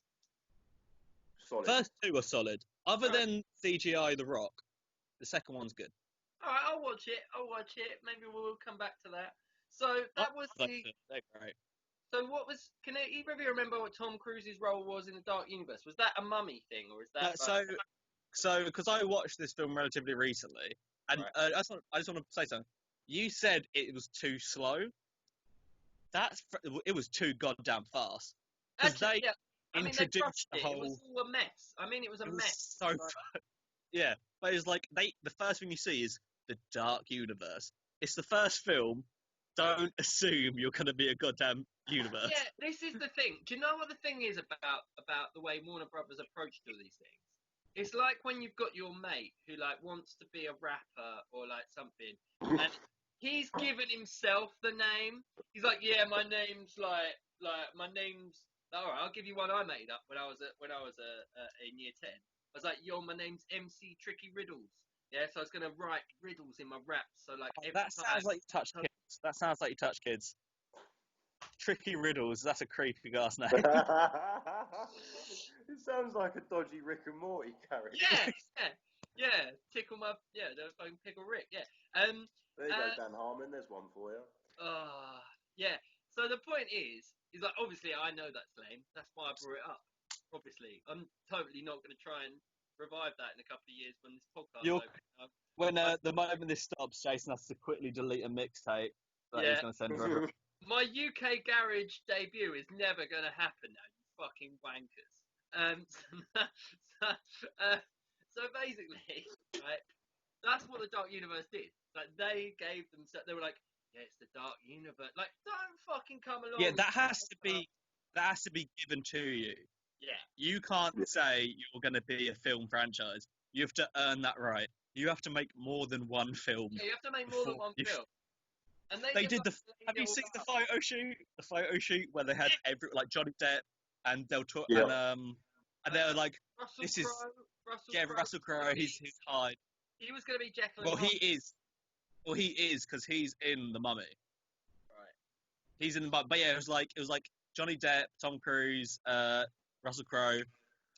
Solid. First 2 are solid. Other than CGI The Rock, the second one's good. All right, I'll watch it. Maybe we'll come back to that. So that was They're great. So what was? Can either of you remember what Tom Cruise's role was in the Dark Universe? Was that a mummy thing, or is that? So because I watched this film relatively recently, and I just want to say something. You said it was too slow. It was too goddamn fast. Actually, they introduced the whole. It was all a mess. I mean, it was a mess. So yeah, but it's like the first thing you see is the Dark Universe. It's the first film. Don't assume you're going to be a goddamn universe. Yeah, this is the thing. Do you know what the thing is about the way Warner Brothers approach to these things? It's like when you've got your mate who like wants to be a rapper or like something, and he's given himself the name. He's like, yeah, my name's like my name's. All right, I'll give you one I made up when I was in year 10. I was like, yo, my name's MC Tricky Riddles. Yeah, so I was gonna write riddles in my raps. So like sounds like you touch kids. That sounds like you touch kids. Tricky Riddles. That's a creepy ass name. It sounds like a dodgy Rick and Morty character. Yeah. Tickle my the fucking Pickle Rick. Yeah. There you go, Dan Harmon. There's one for you. Yeah. So the point is like obviously I know that's lame. That's why I brought it up. Obviously, I'm totally not going to try and revive that in a couple of years when this podcast is over. When the moment this stops, Jason has to quickly delete a mixtape that he's going to send over. My UK garage debut is never going to happen now, you fucking wankers. So basically, right, that's what the Dark Universe did. Like they gave them. They were like, yeah, it's the Dark Universe. Like, don't fucking come along. Yeah, that has to be given to you. Yeah. You can't say you're going to be a film franchise. You have to earn that right. You have to make more than one film. Yeah, you have to make more than one film. And they did Have you seen the photo shoot? The photo shoot where they had like Johnny Depp and Del Toro and they were like, Russell Crowe. He's Hyde. He was going to be Jekyll. Well, he is. Well, he is because he's in The Mummy. Right. He's in the Mummy. But yeah, it was like Johnny Depp, Tom Cruise, Russell Crowe.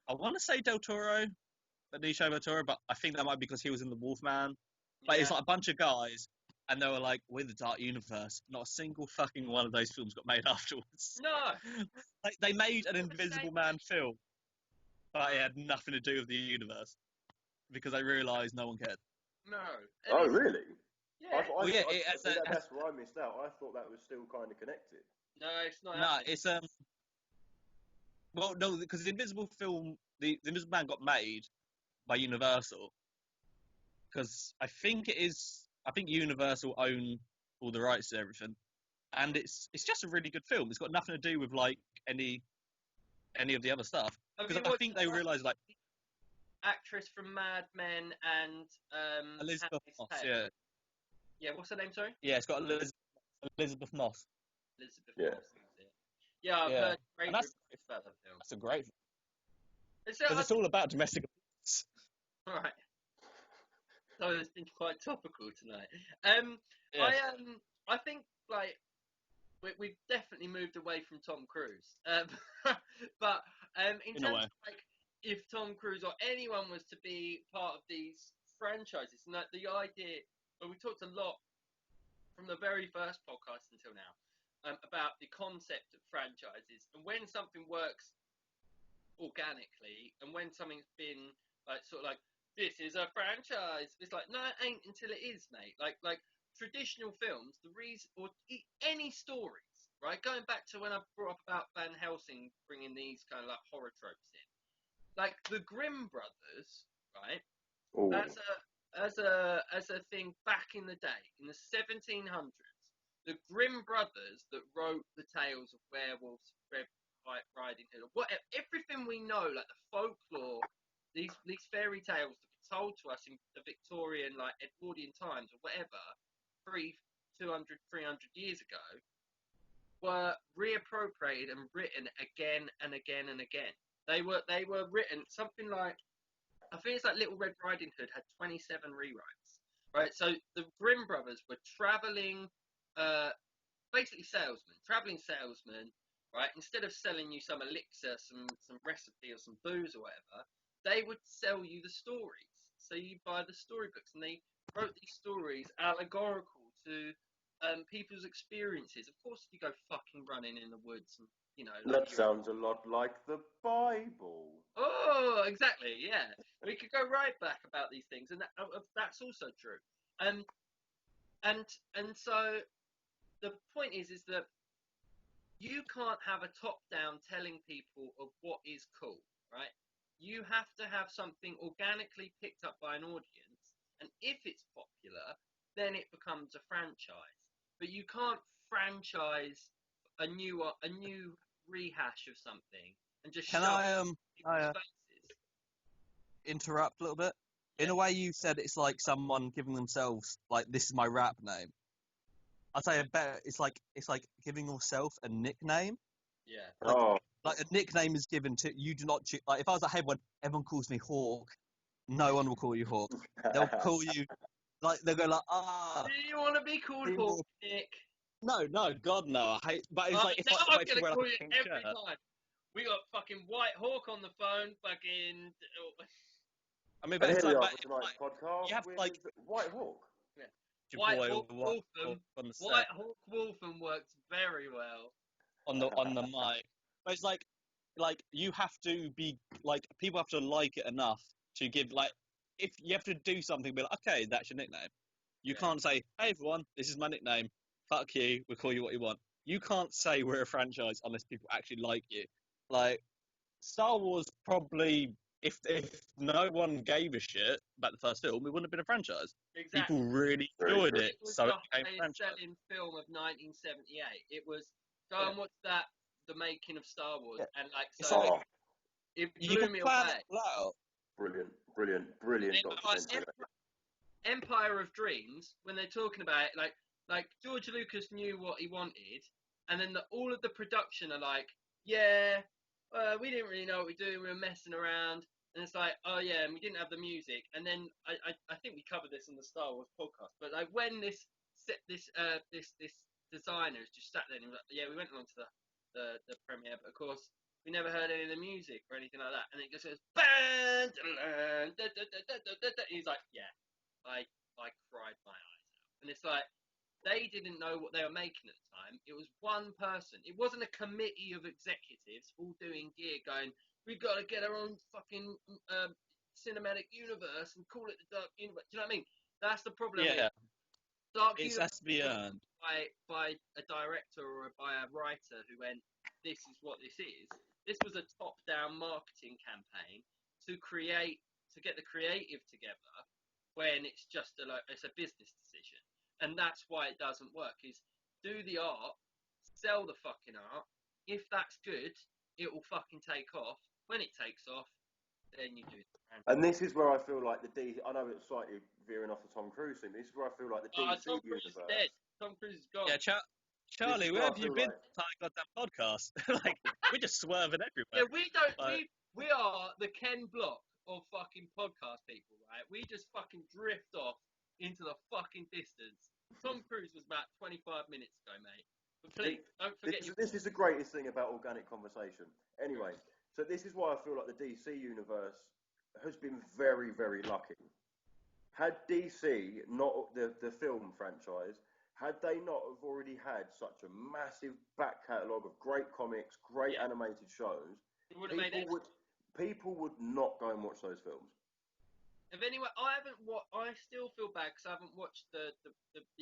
I want to say Del Toro, Benicio del Toro, but I think that might be because he was in The Wolfman. But it's like a bunch of guys, and they were like, "We're the Dark Universe." Not a single fucking one of those films got made afterwards. No. Like they made an Invisible Man film, but it had nothing to do with the universe because they realised no one cared. No. Oh, really? Yeah. That's where I missed out. I thought that was still kind of connected. No, it's not. No, it's Well, no, because the Invisible film, the Invisible Man got made by Universal. Because I think Universal own all the rights to everything, and it's just a really good film. It's got nothing to do with like any of the other stuff. Because I think they realised like actress from Mad Men and Elizabeth Moss. Yeah, what's her name? Sorry. Yeah, it's got Elizabeth Moss. Elizabeth Moss. Yeah, I've heard great reviews about that film. That's a great film. Because it's all about domestic abuse. Right. So it's been quite topical tonight. I think like we've definitely moved away from Tom Cruise. But in terms of like if Tom Cruise or anyone was to be part of these franchises, and that the idea, well, we talked a lot from the very first podcast until now about the concept of franchises, and when something works organically, and when something's been like sort of like, this is a franchise, it's like, no, it ain't until it is, mate. Like traditional films, the reason, or any stories, right? Going back to when I brought up about Van Helsing bringing these kind of like horror tropes in, like the Grimm brothers, right? Ooh. As a thing back in the day, in the 1700s, the Grimm brothers that wrote the tales of werewolves, Red Riding Hood, or whatever, everything we know, like the folklore, these fairy tales that were told to us in the Victorian, like Edwardian times or whatever, 200, 300 years ago, were reappropriated and written again and again and again. They were written something like, I think it's like Little Red Riding Hood had 27 rewrites, right? So the Grimm brothers were traveling, basically traveling salesmen, right? Instead of selling you some elixir, some recipe or some booze or whatever, they would sell you the stories. So you buy the storybooks, and they wrote these stories allegorical to people's experiences. Of course, if you go fucking running in the woods, and that sounds a lot like the Bible. Oh, exactly. Yeah, we could go right back about these things, and that's also true. And so the point is that you can't have a top-down telling people of what is cool, right? You have to have something organically picked up by an audience, and if it's popular, then it becomes a franchise. But you can't franchise a new rehash of something and just Can I interrupt a little bit? Yeah. In a way, you said it's like someone giving themselves like, this is my rap name. I'd say it's like giving yourself a nickname. Yeah. Like a nickname is given to you. Do not like if I was like, hey, everyone calls me Hawk. No one will call you Hawk. They'll call you like they'll go like, do you want to be called Hawk, Nick? No, God no. I hate. But it's like if now I'm gonna call like you every time. We got fucking White Hawk on the phone. Fucking. I mean, but it's like, tonight's podcast. You have with like White Hawk. Yeah. White Hawk Wolfham works very well on the mic. But it's like you have to be like, people have to like it enough to give, like, if you have to do something, be like, okay, that's your nickname. You can't say, hey everyone, this is my nickname. Fuck you. We'll call you what you want. You can't say we're a franchise unless people actually like you. Like, Star Wars probably if no one gave a shit about the first film, it wouldn't have been a franchise. Exactly. People really Very enjoyed true. it, It was so the it became a highest franchise. selling film of 1978. It was go and watch that, The Making of Star Wars, and like It's so, like, it you blew can me plan away. it out. Brilliant Like, documentary. Empire of Dreams, when they're talking about it, like George Lucas knew what he wanted, and then all of the production are like, yeah, we didn't really know what we were doing, we were messing around, and it's like, oh yeah, and we didn't have the music, and then I think we covered this on the Star Wars podcast, but like when this designer is just sat there and he was like, yeah, we went along to the premiere, but of course we never heard any of the music or anything like that, and it just goes, bang, and he's like, yeah. I cried my eyes out. And it's like, they didn't know what they were making at the time. It was one person. It wasn't a committee of executives all doing gear going, we've got to get our own fucking cinematic universe and call it the Dark Universe. Do you know what I mean? That's the problem. Yeah, Dark it Universe has to be earned. by a director or by a writer who went, this is what this is. This was a top-down marketing campaign to get the creative together when it's just it's a business decision, and that's why it doesn't work. Is do the art, sell the fucking art. If that's good, it will fucking take off. When it takes off, then you do. And this is where I feel like I know it's slightly veering off the Tom Cruise thing. This is where I feel like the DC Tom Cruise universe. is dead. Tom Cruise is gone. Yeah, Charlie, This is where what have I you feel been like. the entire goddamn podcast? Like, we're just swerving everywhere. Yeah, we don't. Like, We are the Ken Block of fucking podcast people, right? We just fucking drift off into the fucking distance. Tom Cruise was about 25 minutes ago, mate. But please, don't forget This is the greatest thing about organic conversation. Anyway, so this is why I feel like the DC universe has been very, very lucky. Had DC not the film franchise, had they not have already had such a massive back catalogue of great comics, great animated shows, people would not go and watch those films. If anyone, I still feel bad because I haven't watched the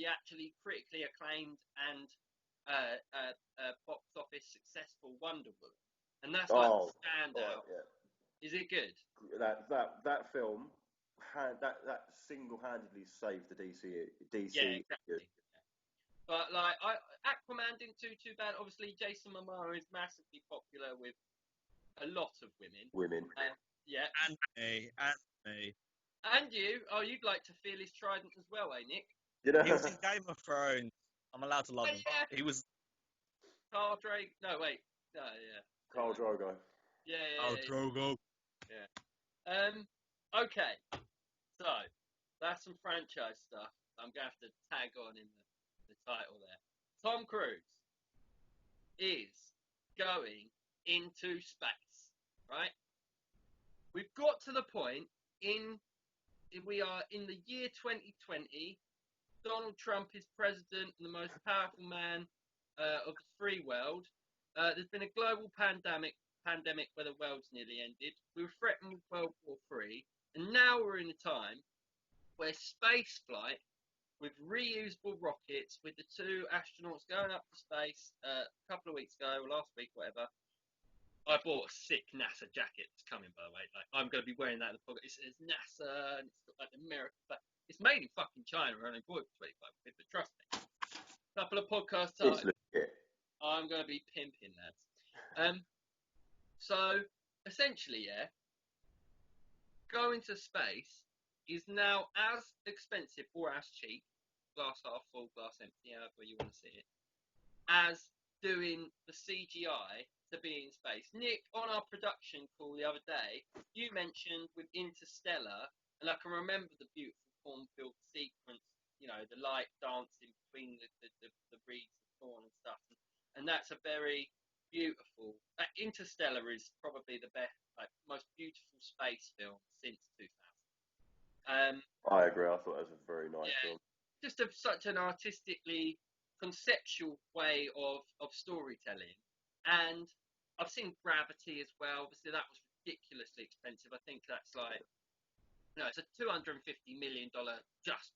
actually critically acclaimed and box office successful Wonder Woman, and that's like the standout. Yeah. Is it good? That film that single-handedly saved the DC. Yeah, exactly. But like, Aquaman didn't do too bad. Obviously, Jason Momoa is massively popular with a lot of women. Yeah. And me. And you. Oh, you'd like to feel his trident as well, eh, Nick? You know? He was in Game of Thrones. I'm allowed to love him. Yeah. He was. Carl Drake. No, wait. No, yeah. Khal Drogo. Yeah. Drogo. Yeah. Okay. So that's some franchise stuff. I'm gonna have to tag on in the title there. Tom Cruise is going into space, right? We've got to the point we are in the year 2020. Donald Trump is president and the most powerful man of the free world. There's been a global pandemic where the world's nearly ended. We were threatened with World War III, and now we're in a time where space flight with reusable rockets, with the two astronauts going up to space a couple of weeks ago, or last week, whatever. I bought a sick NASA jacket. It's coming, by the way. Like, I'm going to be wearing that in the podcast. It says NASA, and it's got like the American flag. It's made in fucking China. I only bought it for 25 quid, but trust me. A couple of podcast times, I'm going to be pimping that. So, essentially, yeah, going to space is now as expensive or as cheap, glass half full, glass empty, however you want to see it, as doing the CGI to be in space. Nick, on our production call the other day, you mentioned with Interstellar, and I can remember the beautiful cornfield sequence, you know, the light dancing between the reeds of corn and stuff, and that's a very beautiful. Interstellar is probably the best, like, most beautiful space film since 2000. I agree. I thought it was a very nice film. Just such an artistically conceptual way of storytelling. And I've seen Gravity as well. Obviously, that was ridiculously expensive. I think that's like, no, it's a $250 million just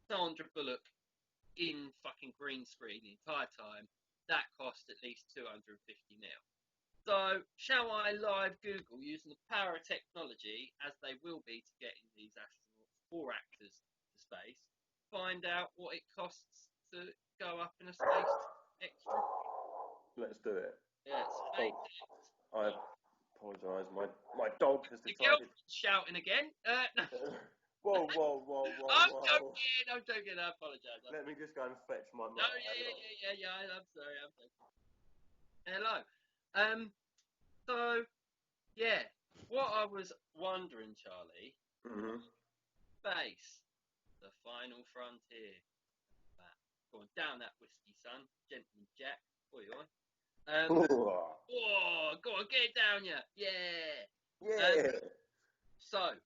Sandra Bullock in fucking green screen the entire time. That cost at least 250 mil. So, shall I live Google using the power of technology, as they will be to getting these astronauts or actors to space, find out what it costs to go up in a space extra? Let's do it. Yeah, SpaceX. I apologise. My dog has Your decided. girlfriend's shouting again. No. Whoa. I'm joking. I apologise. Let me just go and fetch my mum. No, yeah. I'm sorry. Hello. So, yeah. What I was wondering, Charlie, Mm-hmm. space, the final frontier. Going down that whiskey, son. Gentleman Jack. Oi. Go on, get it down, yeah. Yeah. So,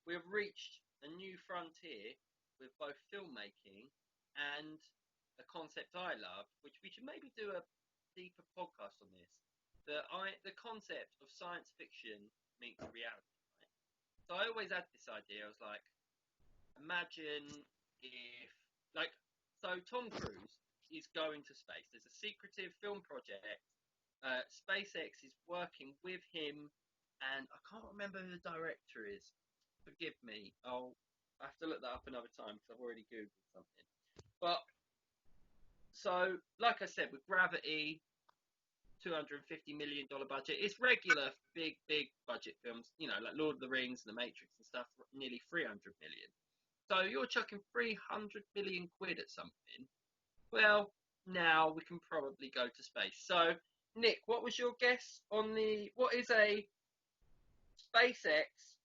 we've reached a new frontier with both filmmaking and a concept I love, which we should maybe do a deeper podcast on this. The concept of science fiction meets reality, right? So I always had this idea. I was like, imagine if, like, so Tom Cruise is going to space. There's a secretive film project. SpaceX is working with him, and I can't remember who the director is. Forgive me. I have to look that up another time because I've already Googled something. But so, like I said, with Gravity, $250 million budget. It's regular big budget films, like Lord of the Rings and The Matrix and stuff, nearly 300 million. So you're chucking 300 million quid at something. Well, now we can probably go to space. So, Nick, what was your guess on what is a SpaceX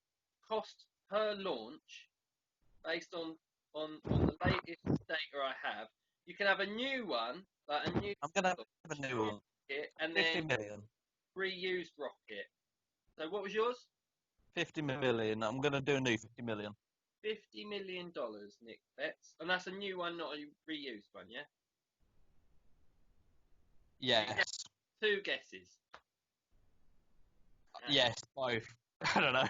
cost per launch based on the latest data I have? You can have a new one, like a new. I'm gonna have a new one. And 50 then million. reused rocket. So what was yours? 50 million. I'm gonna do a new 50 million. $50 million, Nick bets, and that's a new one, not a reused one, yeah. Yes. Two guesses. Yes, both. I don't know.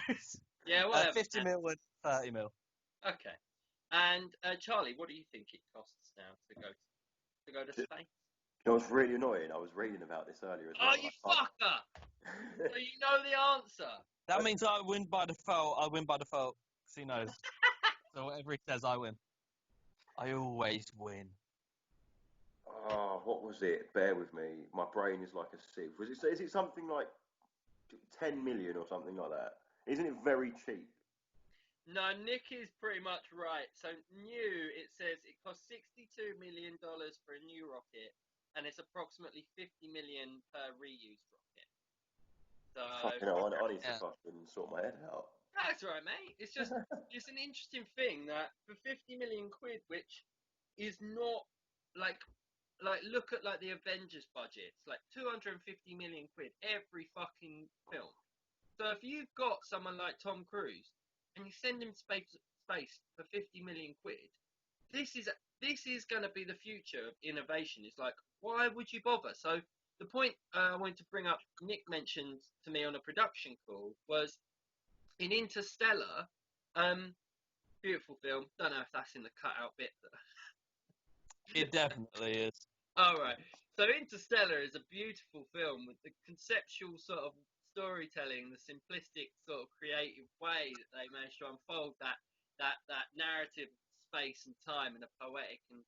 Yeah, whatever. 50 mil and 30 mil. Okay. And Charlie, what do you think it costs now to go to space? You know what's really annoying? I was reading about this earlier as well. Oh, you fucker! So you know the answer. That means I win by default. Because he knows. So whatever he says, I win. I always win. Oh, what was it? Bear with me. My brain is like a sieve. Is it something like 10 million or something like that? Isn't it very cheap? No, Nick is pretty much right. So it says it costs $62 million for a new rocket, and it's approximately 50 million per reused rocket. So Fucking hell, I need to fucking sort my head out. that's right, mate. It's just it's an interesting thing that for 50 million quid, which is not like look at like the Avengers budgets, like 250 million quid every fucking film. So if you've got someone like Tom Cruise and you send him space for 50 million quid, this is going to be the future of innovation. It's like, why would you bother? So the point I wanted to bring up, Nick mentioned to me on a production call, was in Interstellar. Beautiful film. Don't know if that's in the cutout bit. It definitely is. All right. So Interstellar is a beautiful film with the conceptual sort of storytelling, the simplistic sort of creative way that they managed to unfold that narrative of space and time in a poetic and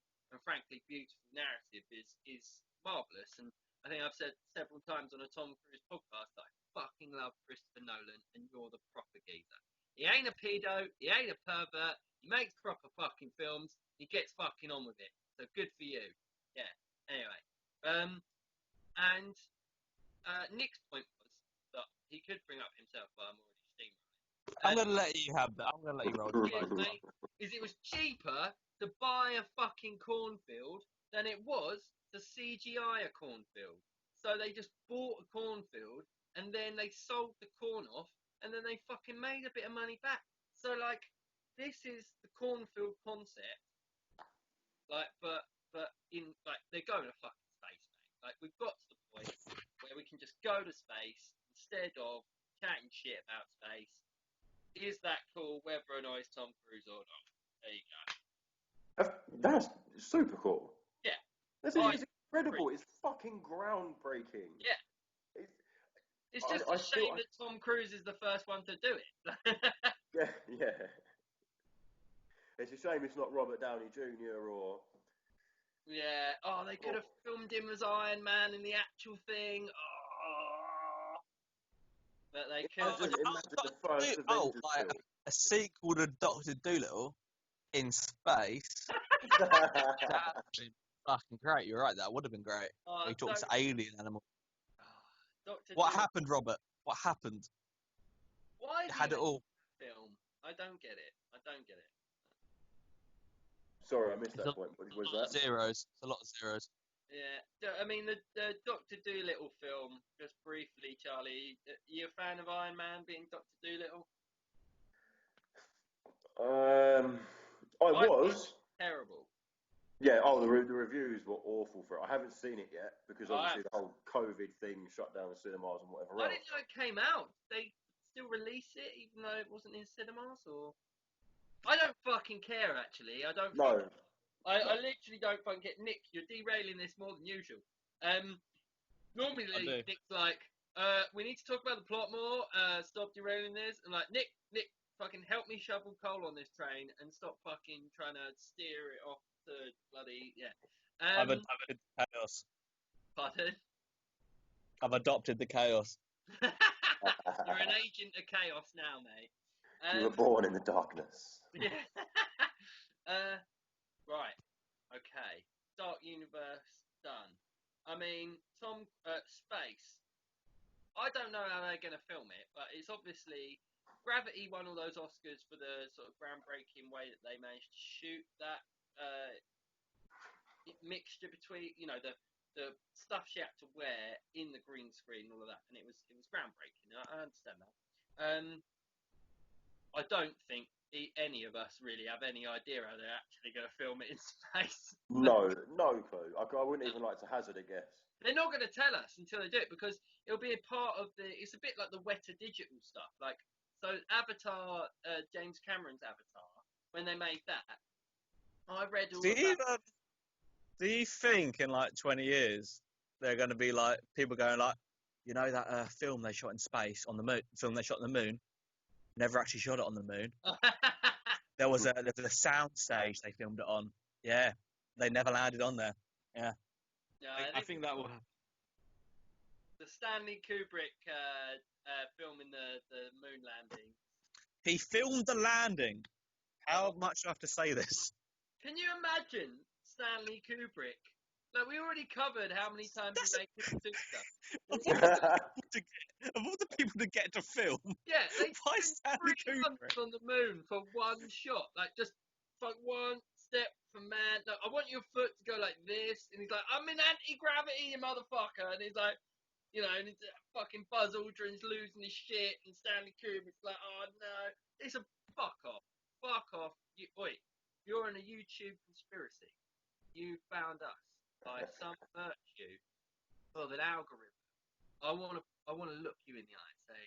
frankly beautiful narrative is marvelous. And I think I've said several times on a Tom Cruise podcast that I fucking love Christopher Nolan, and you're the proper geezer. He ain't a pedo, he ain't a pervert, he makes proper fucking films, he gets fucking on with it. So good for you. Yeah. Anyway, and Nick's point was that he could bring up himself, but I'm already steamrolling. I'm going to let you have that. I'm going to let you roll. It was cheaper to buy a fucking cornfield than it was to CGI a cornfield. So they just bought a cornfield and then they sold the corn off and then they fucking made a bit of money back. So like, this is the cornfield concept. Like, but in like they're going to fucking space, mate. Like we've got to the point where we can just go to space instead of chatting shit about space. Is that cool, whether or not it's Tom Cruise or not? There you go. That's super cool. Yeah. It's incredible. It's fucking groundbreaking. Yeah. It's just a shame that Tom Cruise is the first one to do it. Yeah. It's a shame it's not Robert Downey Jr. or... Yeah. Oh, they could have filmed him as Iron Man in the actual thing. Oh. But they couldn't. Imagine the first Avengers film. A sequel to Dr. Dolittle in space. That would have been fucking great. You're right. That would have been great. He talks to alien animal. What happened, Robert? What happened? Why had it all? Film. I don't get it. Sorry, I missed that point. What was that? Zeros. A lot of zeros. Yeah. I mean, the Dr. Dolittle film, just briefly, Charlie, you a fan of Iron Man being Dr. Dolittle? I was. Terrible. Yeah, the reviews were awful for it. I haven't seen it yet because obviously the whole COVID thing shut down the cinemas and whatever else. I didn't know it came out. They still release it even though it wasn't in cinemas, or... I don't fucking care, actually. I don't... No. I literally don't fucking get... Nick, you're derailing this more than usual. Normally Nick's like, we need to talk about the plot more, stop derailing this, and like, Nick, fucking help me shovel coal on this train and stop fucking trying to steer it off the bloody... Yeah. I've adopted the chaos. Pardon? I've adopted the chaos. You're an agent of chaos now, mate. You were born in the darkness. Yeah. Right. Okay. Dark Universe done. I mean, Space. I don't know how they're going to film it, but it's obviously... Gravity won all those Oscars for the sort of groundbreaking way that they managed to shoot that mixture between, the stuff she had to wear in the green screen, all of that, and it was groundbreaking. I understand that. I don't think any of us really have any idea how they're actually going to film it in space. No clue. I wouldn't even like to hazard a guess. They're not going to tell us until they do it because it'll be a part of it's a bit like the wetter digital stuff. Like, so Avatar, James Cameron's Avatar, when they made that, I read all of that. Do you think in like 20 years they're going to be like people going like, that film they shot in space on the moon, film they shot on the moon, never actually shot it on the moon. There was a sound stage they filmed it on. Yeah, they never landed on there. Yeah. I think that will happen. The Stanley Kubrick filming the moon landing. He filmed the landing. How much do I have to say this? Can you imagine Stanley Kubrick? Like, we already covered how many times he made his stuff. Of all the people to get to film, yeah, they why Stanley Kubrick on the moon for one shot? Like, just like one step from man. No, I want your foot to go like this, and he's like, "I'm in anti-gravity, you motherfucker," and he's like, and it's fucking Buzz Aldrin's losing his shit, and Stanley Kubrick's like, "Oh no, it's a fuck off. You're in a YouTube conspiracy. You found us by some virtue of an algorithm. I want to look you in the eye and say,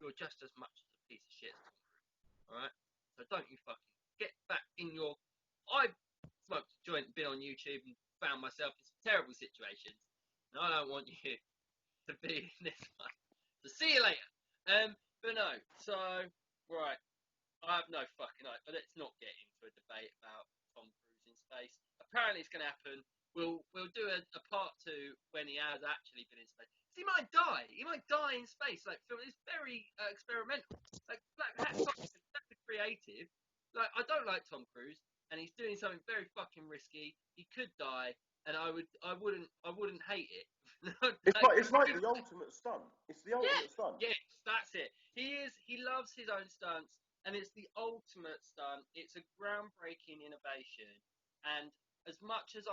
you're just as much as a piece of shit as Tom Cruise. All right? So don't you fucking get back in your... I smoked a joint, been on YouTube and found myself in some terrible situations. And I don't want you to be in this one. So see you later. But no, so, right. I have no fucking idea. But let's not get into a debate about Tom Cruise in space. Apparently it's going to happen. We'll do a part 2 when he has actually been in space. He might die. He might die in space. Like, it's very experimental. Like, that's creative. Like, I don't like Tom Cruise, and he's doing something very fucking risky. He could die, and I wouldn't hate it. It's like the ultimate stunt. It's the ultimate stunt. Yes, that's it. He loves his own stunts, and it's the ultimate stunt. It's a groundbreaking innovation, and as much as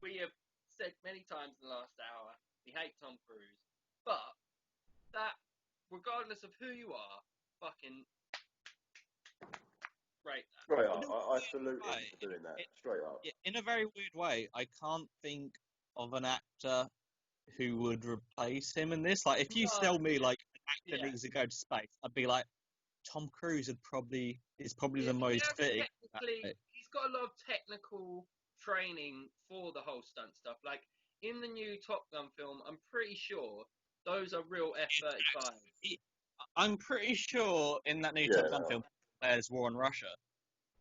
we have said many times in the last hour, we hate Tom Cruise, but that, regardless of who you are, fucking rate that. Straight up, I salute him for doing that. Straight up. In a very weird way, I can't think of an actor who would replace him in this. Like, if you tell me like an actor needs to go to space, I'd be like, Tom Cruise is probably the most fitting. He's got a lot of technical training for the whole stunt stuff. Like, in the new Top Gun film, I'm pretty sure Those are real F-35s. I'm pretty sure in that new Yeah. Top Gun film, there's war on Russia.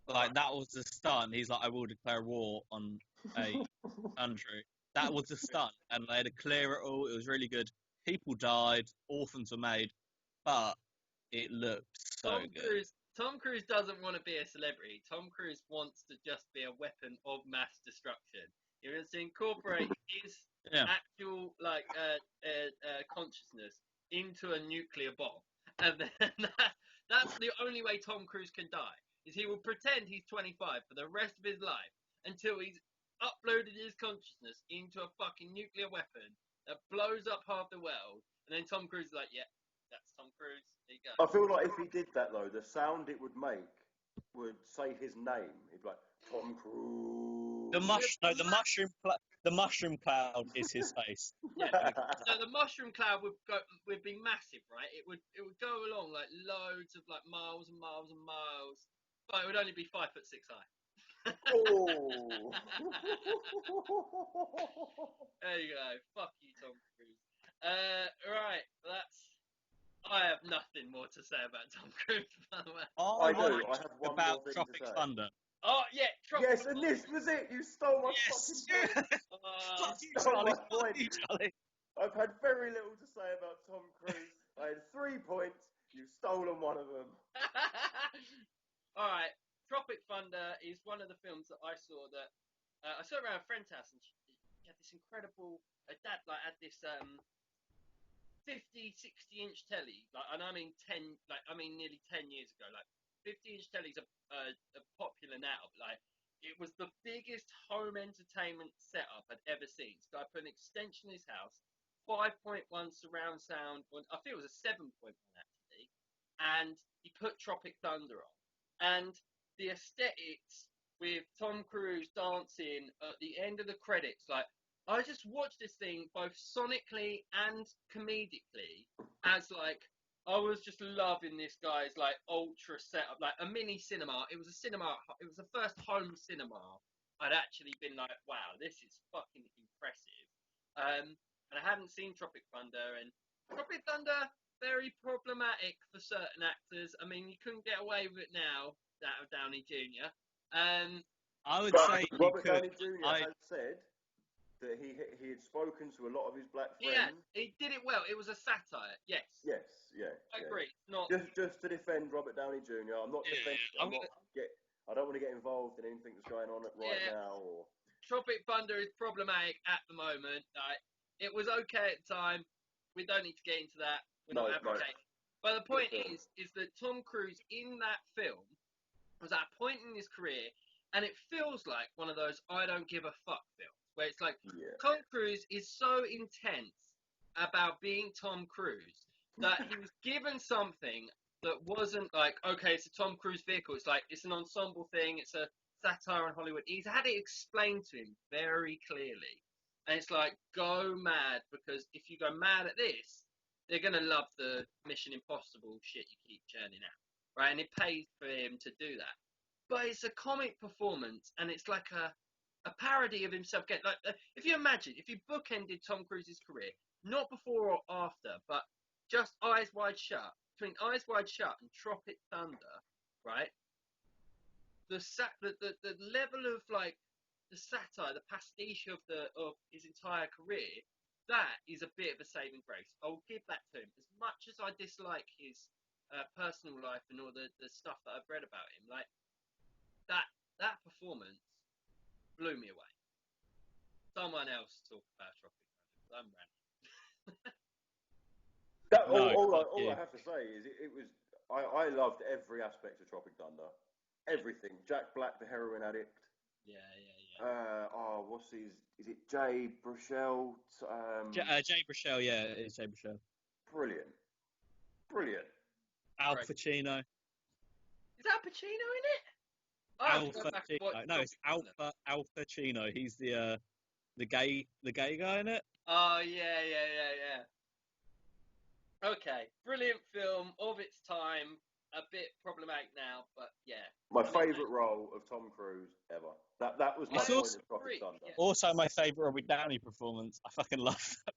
Like, that was the stunt. He's like, I will declare war on a country. That was the stunt. And they had to clear it all. It was really good. People died. Orphans were made. But it looked so good. Tom Cruise doesn't want to be a celebrity. Tom Cruise wants to just be a weapon of mass destruction. He wants to incorporate his actual consciousness into a nuclear bomb, and then that's the only way Tom Cruise can die. Is he will pretend he's 25 for the rest of his life until he's uploaded his consciousness into a fucking nuclear weapon that blows up half the world, and then Tom Cruise is like, yeah, that's Tom Cruise. There you go. I feel like if he did that though, the sound it would make would say his name. He'd be like Tom Cruise. The mushroom cloud is his face. Yeah. So the mushroom cloud would be massive, right? It would go along like loads of like miles and miles and miles, but it would only be 5'6" high. Oh. There you go. Fuck you, Tom Cruise. Right. I have nothing more to say about Tom Cruise, by the way. I do. I have one about more thing Tropic to say. Thunder. Oh, yeah. Yes, and this was it. You stole my fucking point. Fuck you, Stole Charley. my Fuck point. you, Charley. I've had very little to say about Tom Cruise. I had 3 points. You've stolen one of them. All right. Tropic Thunder is one of the films that I saw that I saw around a friend's house, and she had this incredible. Her dad had this 50, 60-inch telly, and I mean nearly 10 years ago. Like 50-inch tellies are popular now. But, it was the biggest home entertainment setup I'd ever seen. So I put an extension in his house, 5.1 surround sound. I think it was a 7.1 actually, and he put Tropic Thunder on, and the aesthetics with Tom Cruise dancing at the end of the credits, I just watched this thing both sonically and comedically as I was just loving this guy's ultra setup, like a mini cinema. It was a cinema. It was the first home cinema I'd actually been like, wow, this is fucking impressive. And I hadn't seen Tropic Thunder, and Tropic Thunder very problematic for certain actors. I mean, you couldn't get away with it now. That of Downey Jr. I would say Robert Downey Jr. has said that he had spoken to a lot of his black friends. Yeah, he did it well. It was a satire. Yes. Yes. Yeah. I agree. Not just to defend Robert Downey Jr. I'm not defending. I don't want to get involved in anything that's going on right now. Or Tropic Thunder is problematic at the moment. It was okay at the time. We don't need to get into that. We're not advocating. But the point is that Tom Cruise in that film was at a point in his career, and it feels like one of those I don't give a fuck films, where it's like Tom Cruise is so intense about being Tom Cruise that he was given something that wasn't like, okay, it's a Tom Cruise vehicle. It's like, it's an ensemble thing. It's a satire on Hollywood. He's had it explained to him very clearly. And it's like, go mad, because if you go mad at this, they're going to love the Mission Impossible shit you keep churning out. Right, and it pays for him to do that, but it's a comic performance, and it's like a parody of himself. If you bookended Tom Cruise's career, not before or after, but just Eyes Wide Shut, between Eyes Wide Shut and Tropic Thunder, right? The level of the satire, the pastiche of his entire career, that is a bit of a saving grace. I'll give that to him. As much as I dislike his personal life and all the stuff that I've read about him, that performance blew me away. Someone else talk about Tropic Thunder. I'm ranting. All I have to say is it was. I loved every aspect of Tropic Thunder, everything. Jack Black, the heroin addict. Yeah. What's his? Is it Jay Baruchel? Jay Baruchel, yeah, it is Jay Baruchel. Brilliant. Al Pacino. Is Al Pacino in it? Al Pacino. No, it's Al Pacino. He's the gay guy in it. Oh yeah. Okay, brilliant film of its time. A bit problematic now, but yeah. My favourite role of Tom Cruise ever. That was my point of Tropic Thunder. Also, my favourite Robert Downey performance. I fucking love that.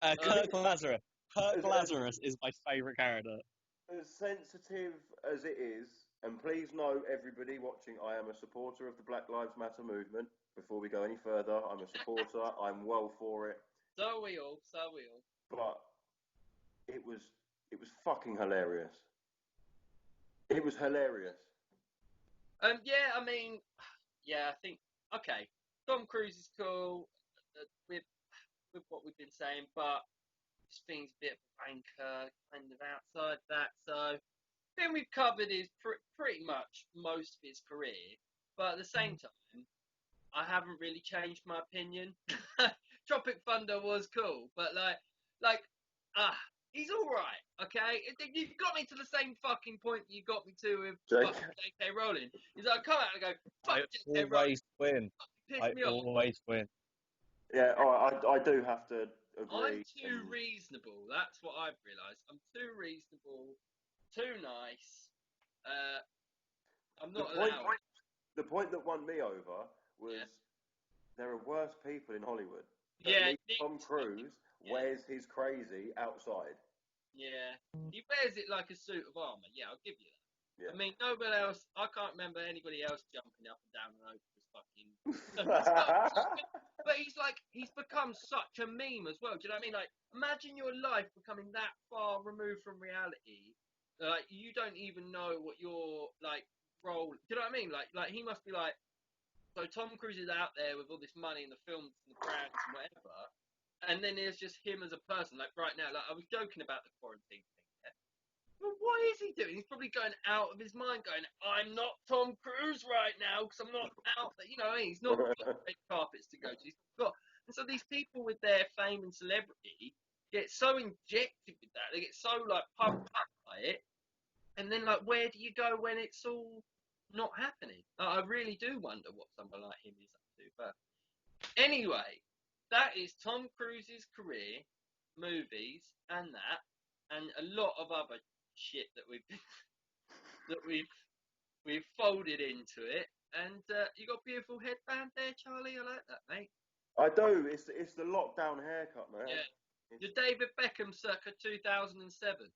Kirk Lazarus. Kirk as- Lazarus is my favourite character. As sensitive as it is, and please know, everybody watching, I am a supporter of the Black Lives Matter movement. Before we go any further, I'm a supporter. I'm well for it. So are we all. But it was fucking hilarious. It was hilarious. Yeah, I mean, yeah, I think okay. Tom Cruise is cool with what we've been saying, but this thing's a bit of a wanker, kind of outside that. So, thing we've covered is pretty much most of his career, but at the same time, I haven't really changed my opinion. Tropic Thunder was cool, but he's all right. Okay, you've got me to the same fucking point you got me to with J.K. Rowling. He's like, come out and go, fuck J.K. Rowling. Always win. Piss I me off. always win. Yeah, I do have to agree. I'm too reasonable. That's what I've realised. I'm too reasonable, too nice. I'm not allowed. The point that won me over was there are worse people in Hollywood. Yeah, Tom Cruise wears his crazy outside. Yeah, he wears it like a suit of armour. Yeah, I'll give you that. Yeah. I mean, nobody else. I can't remember anybody else jumping up and down and Oprah's fucking. But he's become such a meme as well. Do you know what I mean? Like, imagine your life becoming that far removed from reality. Like, you don't even know what your role. Do you know what I mean? Like he must be like. So Tom Cruise is out there with all this money and the films and the brands and whatever, and then there's just him as a person. Like right now, like I was joking about the quarantine thing. Yeah? Well, what is he doing? He's probably going out of his mind, going, "I'm not Tom Cruise right now because I'm not out there." You know, he's not got red carpets to go to. He's got, and so these people with their fame and celebrity get so injected with that. They get so like pumped up by it, and then like, where do you go when it's all not happening? I really do wonder what someone like him is up to. But anyway, that is Tom Cruise's career, movies, and a lot of other shit that we've folded into it. And you got a beautiful headband there, Charlie. I like that, mate. I do. It's the lockdown haircut, man. Yeah. The David Beckham circa 2007.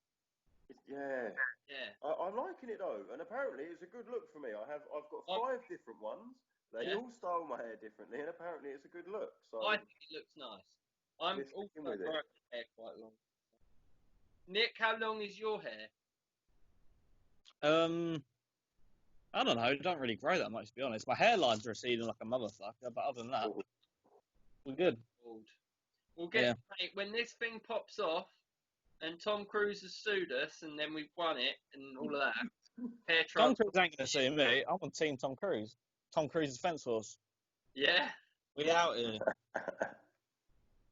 Yeah. I'm liking it though, and apparently it's a good look for me. I've got 5 different ones. They all style my hair differently, and apparently it's a good look. So I think it looks nice. I'm also growing my hair quite long. Nick, how long is your hair? I don't know. I don't really grow that much, to be honest. My hairline's receding like a motherfucker, but other than that, we're good. We'll get when this thing pops off. And Tom Cruise has sued us, and then we've won it, and all of that. Tom Cruise ain't going to sue me. I'm on Team Tom Cruise. Tom Cruise's fence force. Yeah? We out here.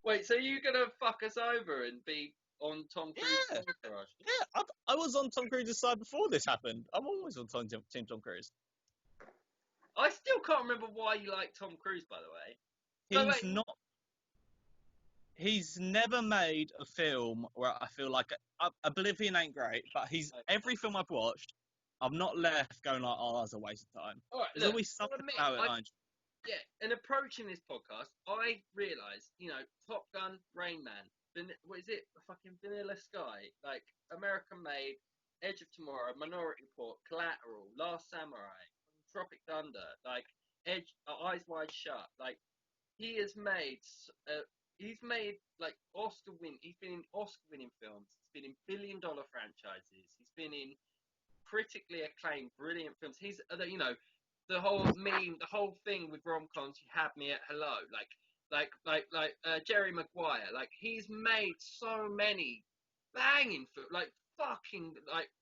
Wait, so you're going to fuck us over and be on Tom Cruise's entourage? Yeah, I was on Tom Cruise's side before this happened. I'm always on Team Tom Cruise. I still can't remember why you like Tom Cruise, by the way. He's never made a film where I feel like Oblivion ain't great, but every film I've watched, I've not left going like, oh, that was a waste of time. All right, There's always something about it I enjoy. Yeah, and approaching this podcast, I realised, Top Gun, Rain Man, what is it? Fucking Vanilla Sky, like American Made, Edge of Tomorrow, Minority Report, Collateral, Last Samurai, Tropic Thunder, like Eyes Wide Shut, like he has made. He's made like Oscar win. He's been in Oscar-winning films. He's been in billion-dollar franchises. He's been in critically acclaimed, brilliant films. He's the whole meme, the whole thing with rom-coms. You had me at hello, like Jerry Maguire. Like he's made so many banging films, like fucking like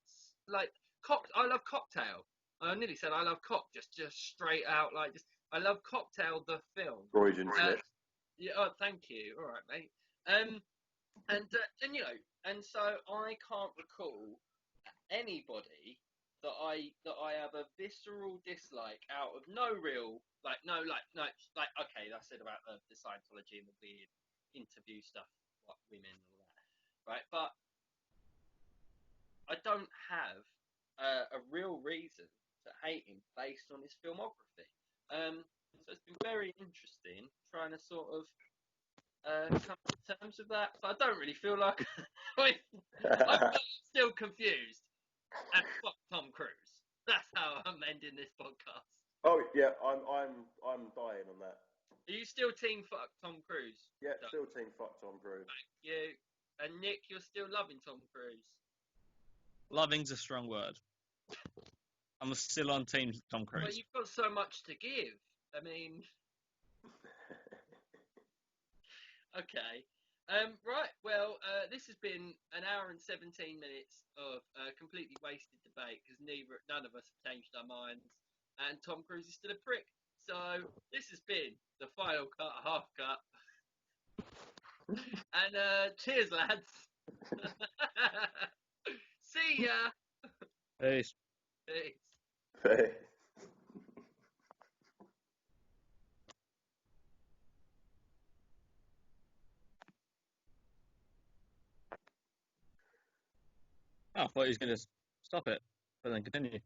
I love Cocktail. I nearly said I love Cock, just straight out I love Cocktail the film. Freudian slip. Yeah, thank you. All right, mate. And so I can't recall anybody that I have a visceral dislike out of no real okay, that's it about the Scientology and the weird interview stuff, what women and all that, right? But I don't have a real reason to hate him based on his filmography. So it's been very interesting trying to sort of come to terms with that. But I don't really feel like I'm still confused. And fuck Tom Cruise. That's how I'm ending this podcast. Oh yeah, I'm dying on that. Are you still team fuck Tom Cruise? Yeah, still team fuck Tom Cruise. Thank you. And Nick, you're still loving Tom Cruise. Loving's a strong word. I'm still on team Tom Cruise. Well, you've got so much to give. I mean, okay. Right. Well, this has been an hour and 17 minutes of completely wasted debate because none of us have changed our minds, and Tom Cruise is still a prick. So this has been the final cut, half cut, and cheers, lads. See ya. Peace. Peace. Oh, I thought he was going to stop it, but then continue.